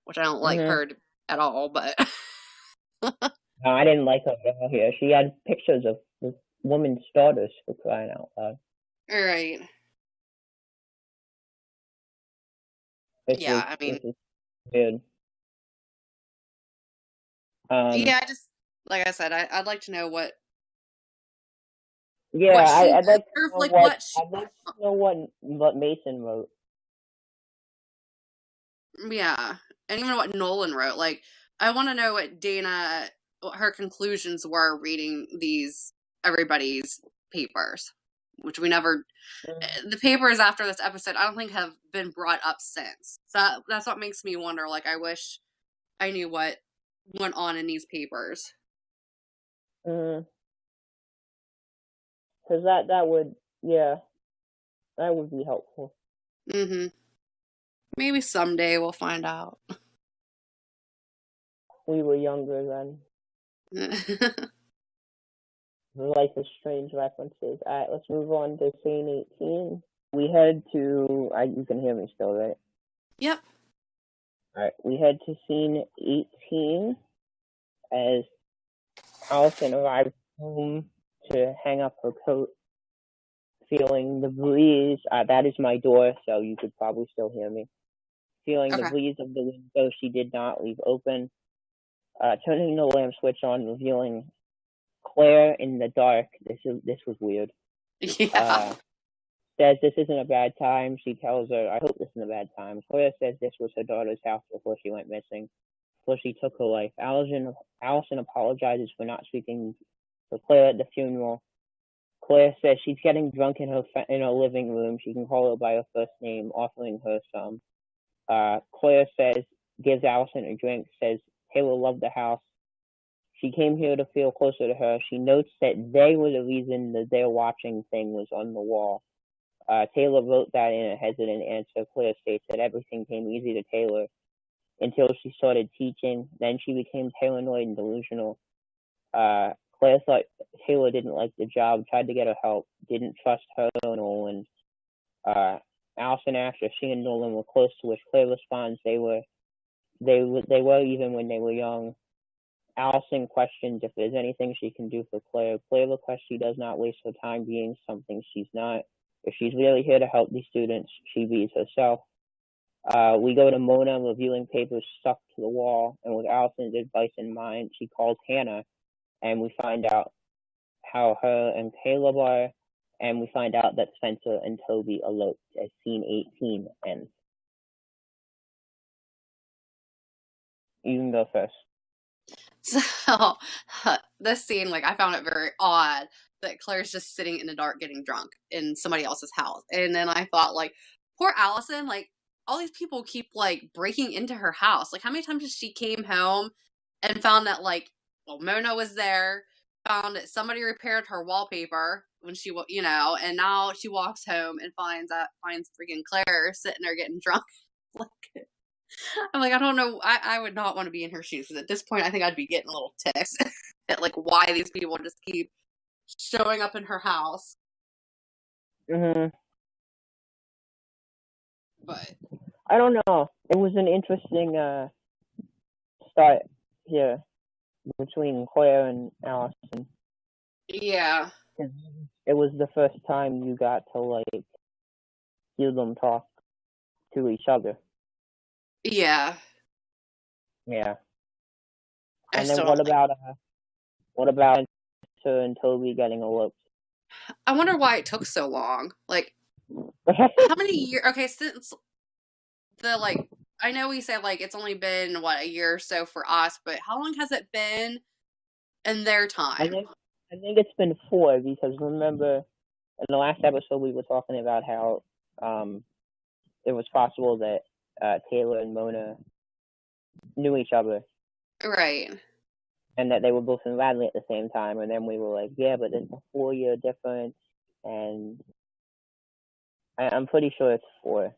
which I don't like her at all, but... No, I didn't like her at all here. She had pictures of the woman's daughters, for crying out loud. Right. I mean... Weird. yeah, I just, like I said, I'd like to know what... Yeah, I'd like to know I'd know what Mason wrote. Yeah, and even what Nolan wrote. Like, I want to know what Dana, what her conclusions were reading everybody's papers, which we never, the papers after this episode, I don't think have been brought up since. So that's what makes me wonder, like, I wish I knew what went on in these papers. Because that would, that would be helpful. Maybe someday we'll find out. We were younger then. Life is Strange references. Alright, let's move on to scene 18. We head to... you can hear me still, right? Yep. Alright, we head to scene 18 as Allison arrives home to hang up her coat, feeling the breeze. That is my door, so you could probably still hear me. Feeling the breeze of the window she did not leave open. Turning the lamp switch on, revealing Claire in the dark. This was weird. Yeah. Says this isn't a bad time. She tells her, I hope this isn't a bad time. Claire says this was her daughter's house before she went missing, before she took her life. Allison apologizes for not speaking to Claire at the funeral. Claire says she's getting drunk in her living room. She can call her by her first name, offering her some. Claire gives Allison a drink, says Taylor loved the house. She came here to feel closer to her. She notes that they were the reason that their watching thing was on the wall. Taylor wrote that in a hesitant answer. Claire states that everything came easy to Taylor until she started teaching. Then she became paranoid and delusional. Claire thought Taylor didn't like the job, tried to get her help, didn't trust her or Nolan. Allison asks if she and Nolan were close, to which Claire responds they were even when they were young. Allison questions if there's anything she can do for Claire. Claire requests she does not waste her time being something she's not. If she's really here to help these students, she be herself. We go to Mona reviewing papers stuck to the wall, and with Allison's advice in mind, she calls Hannah, and we find out how her and Caleb are, and we find out that Spencer and Toby eloped as scene 18 ends. You can go first. So, this scene, like, I found it very odd that Claire's just sitting in the dark getting drunk in somebody else's house. And then I thought, like, poor Allison, like, all these people keep, like, breaking into her house. Like, how many times she came home and found that, like, well, Mona was there, found that somebody repaired her wallpaper when she, you know, and now she walks home and finds freaking Claire sitting there getting drunk. Like, I'm like, I don't know. I would not want to be in her shoes. Because at this point, I think I'd be getting a little ticked at, like, why these people just keep showing up in her house. Mm-hmm. But I don't know. It was an interesting start here between Claire and Allison. Yeah. It was the first time you got to, like, hear them talk to each other. Yeah. Yeah. And then what about Spencer and Toby getting eloped? I wonder why it took so long. Like, how many years? Okay, since the, like, I know we said, like, it's only been, what, a year or so for us, but how long has it been in their time? I think it's been 4, because remember, in the last episode we were talking about how it was possible that Taylor and Mona knew each other. Right. And that they were both in Radley at the same time, and then we were like, yeah, but there's a 4-year difference, and I'm pretty sure it's 4.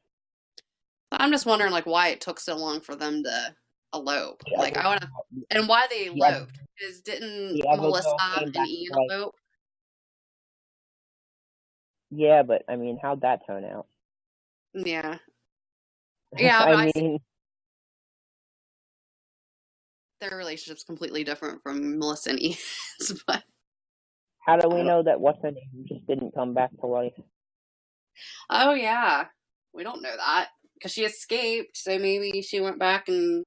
I'm just wondering, like, why it took so long for them to elope. Like, I want to, and why they eloped. Because didn't Melissa and Ian elope? Yeah, but I mean, how'd that turn out? Yeah. Yeah, but I mean, their relationship's completely different from Melissa and Ian's, but how do we know that what's her name just didn't come back to life? Oh yeah, we don't know that because she escaped. So maybe she went back and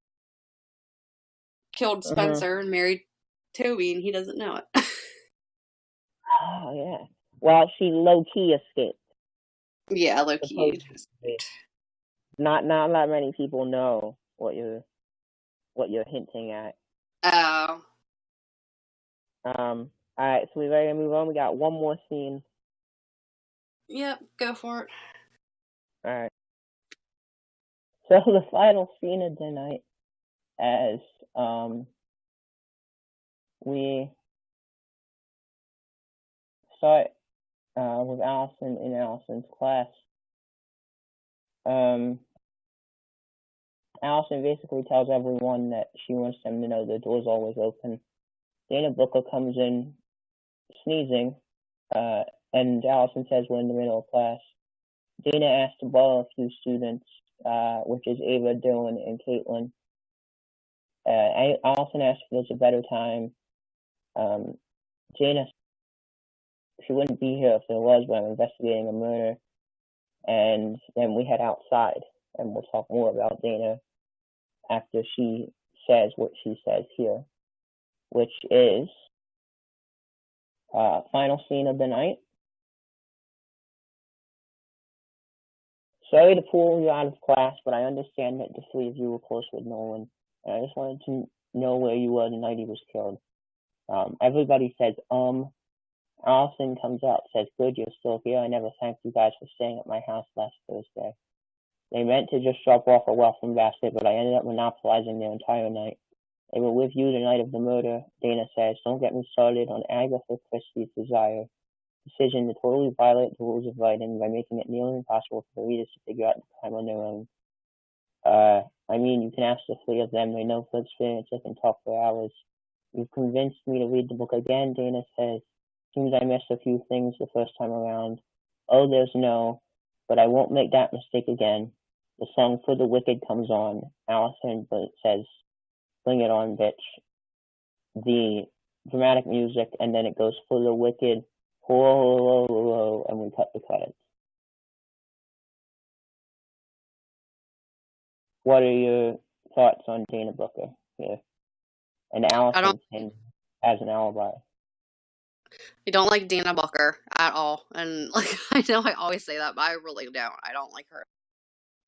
killed Spencer and married Toby, and he doesn't know it. Oh yeah. Well, she low key escaped. Yeah, low key. Not that many people know what you're hinting at. Oh. All right, so we ready to move on? We got one more scene. Yep, go for it. All right. So the final scene of the night, as we start with Allison in Allison's class. Allison basically tells everyone that she wants them to know the door's always open. Dana Booker comes in sneezing, and Allison says we're in the middle of class. Dana asks to borrow a few students, which is Ava, Dylan, and Caitlin. Allison asks if there's a better time. Dana, she wouldn't be here if there was, but I'm investigating a murder. And then we head outside, and we'll talk more about Dana after she says what she says here, which is final scene of the night. Sorry to pull you out of class, but I understand that the three of you were close with Nolan, and I just wanted to know where you were the night he was killed. Everybody says, Allison comes out, says, good, you're still here. I never thanked you guys for staying at my house last Thursday. They meant to just drop off a welcome basket, but I ended up monopolizing their entire night. They were with you the night of the murder, Dana says. Don't get me started on Agatha Christie's decision to totally violate the rules of writing by making it nearly impossible for the readers to figure out the crime on their own. I mean, you can ask the three of them. They know for experience. They can talk for hours. You've convinced me to read the book again, Dana says. Seems I missed a few things the first time around. Oh, there's no, but I won't make that mistake again. The song For the Wicked comes on. Allison says, bring it on, bitch. The dramatic music, and then it goes For the Wicked, whoa, and we cut the credits. What are your thoughts on Dana Booker here? And Allison as an alibi. I don't like Dana Booker at all. And like, I know I always say that, but I really don't. I don't like her.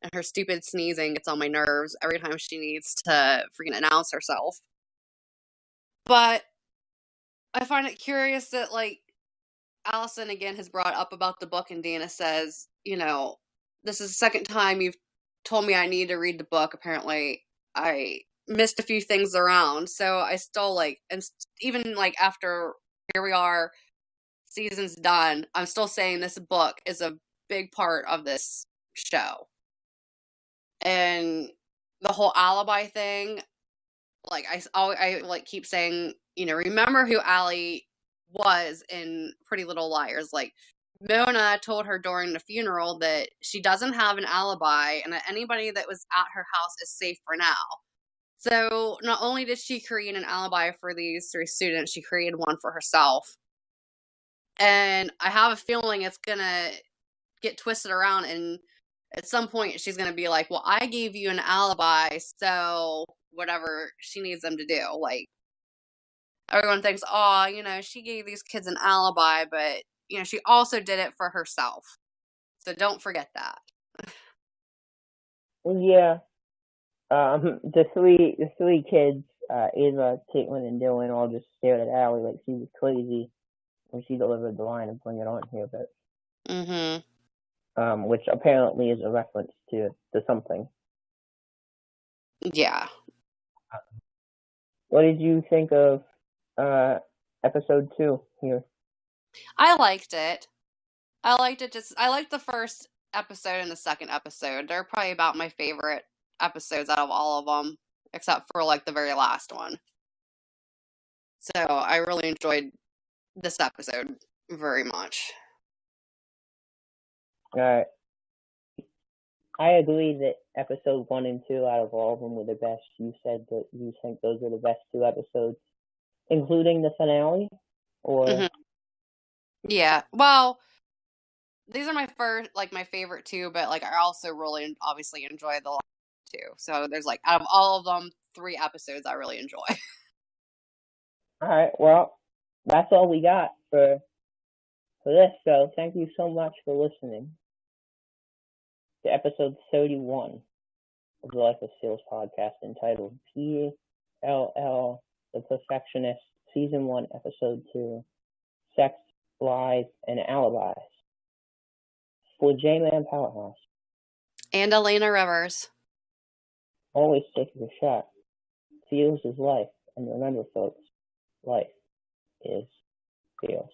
And her stupid sneezing gets on my nerves every time she needs to freaking announce herself. But I find it curious that, like, Allison again has brought up about the book, and Dana says, you know, this is the second time you've told me I need to read the book. Apparently, I missed a few things around. So I still, like, and even, like, after here we are, season's done, I'm still saying this book is a big part of this show. And the whole alibi thing, like, I like keep saying, you know, remember who Allie was in Pretty Little Liars. Like, Mona told her during the funeral that she doesn't have an alibi and that anybody that was at her house is safe for now. So not only did she create an alibi for these three students, she created one for herself. And I have a feeling it's gonna get twisted around, and at some point she's gonna be like, well, I gave you an alibi, so whatever she needs them to do. Like, everyone thinks, oh, you know, she gave these kids an alibi, but, you know, she also did it for herself. So don't forget that. Yeah. The three kids, Ava, Caitlin, and Dylan all just stared at Allie like she was crazy when she delivered the line of bring it on here, but which apparently is a reference to something. Yeah. What did you think of episode 2 here? I liked it. I liked the first episode and the second episode. They're probably about my favorite episodes out of all of them, except for, like, the very last one. So I really enjoyed this episode very much. I agree that episode 1 and 2 out of all of them were the best. You said that you think those are the best 2 episodes, including the finale, or? Yeah. Well, these are my favorite 2, but, like, I also really obviously enjoy the last 2. So there's, like, out of all of them, 3 episodes I really enjoy. All right. Well, that's all we got for this show. Thank you so much for listening to episode 31 of the Life of Seals podcast, entitled PLL, The Perfectionists, Season 1, Episode 2, Sex, Lies, and Alibis. For J-Man Powerhouse. And Elena Rivers. Always take your shot. Seals is life. And remember, folks, life is Seals.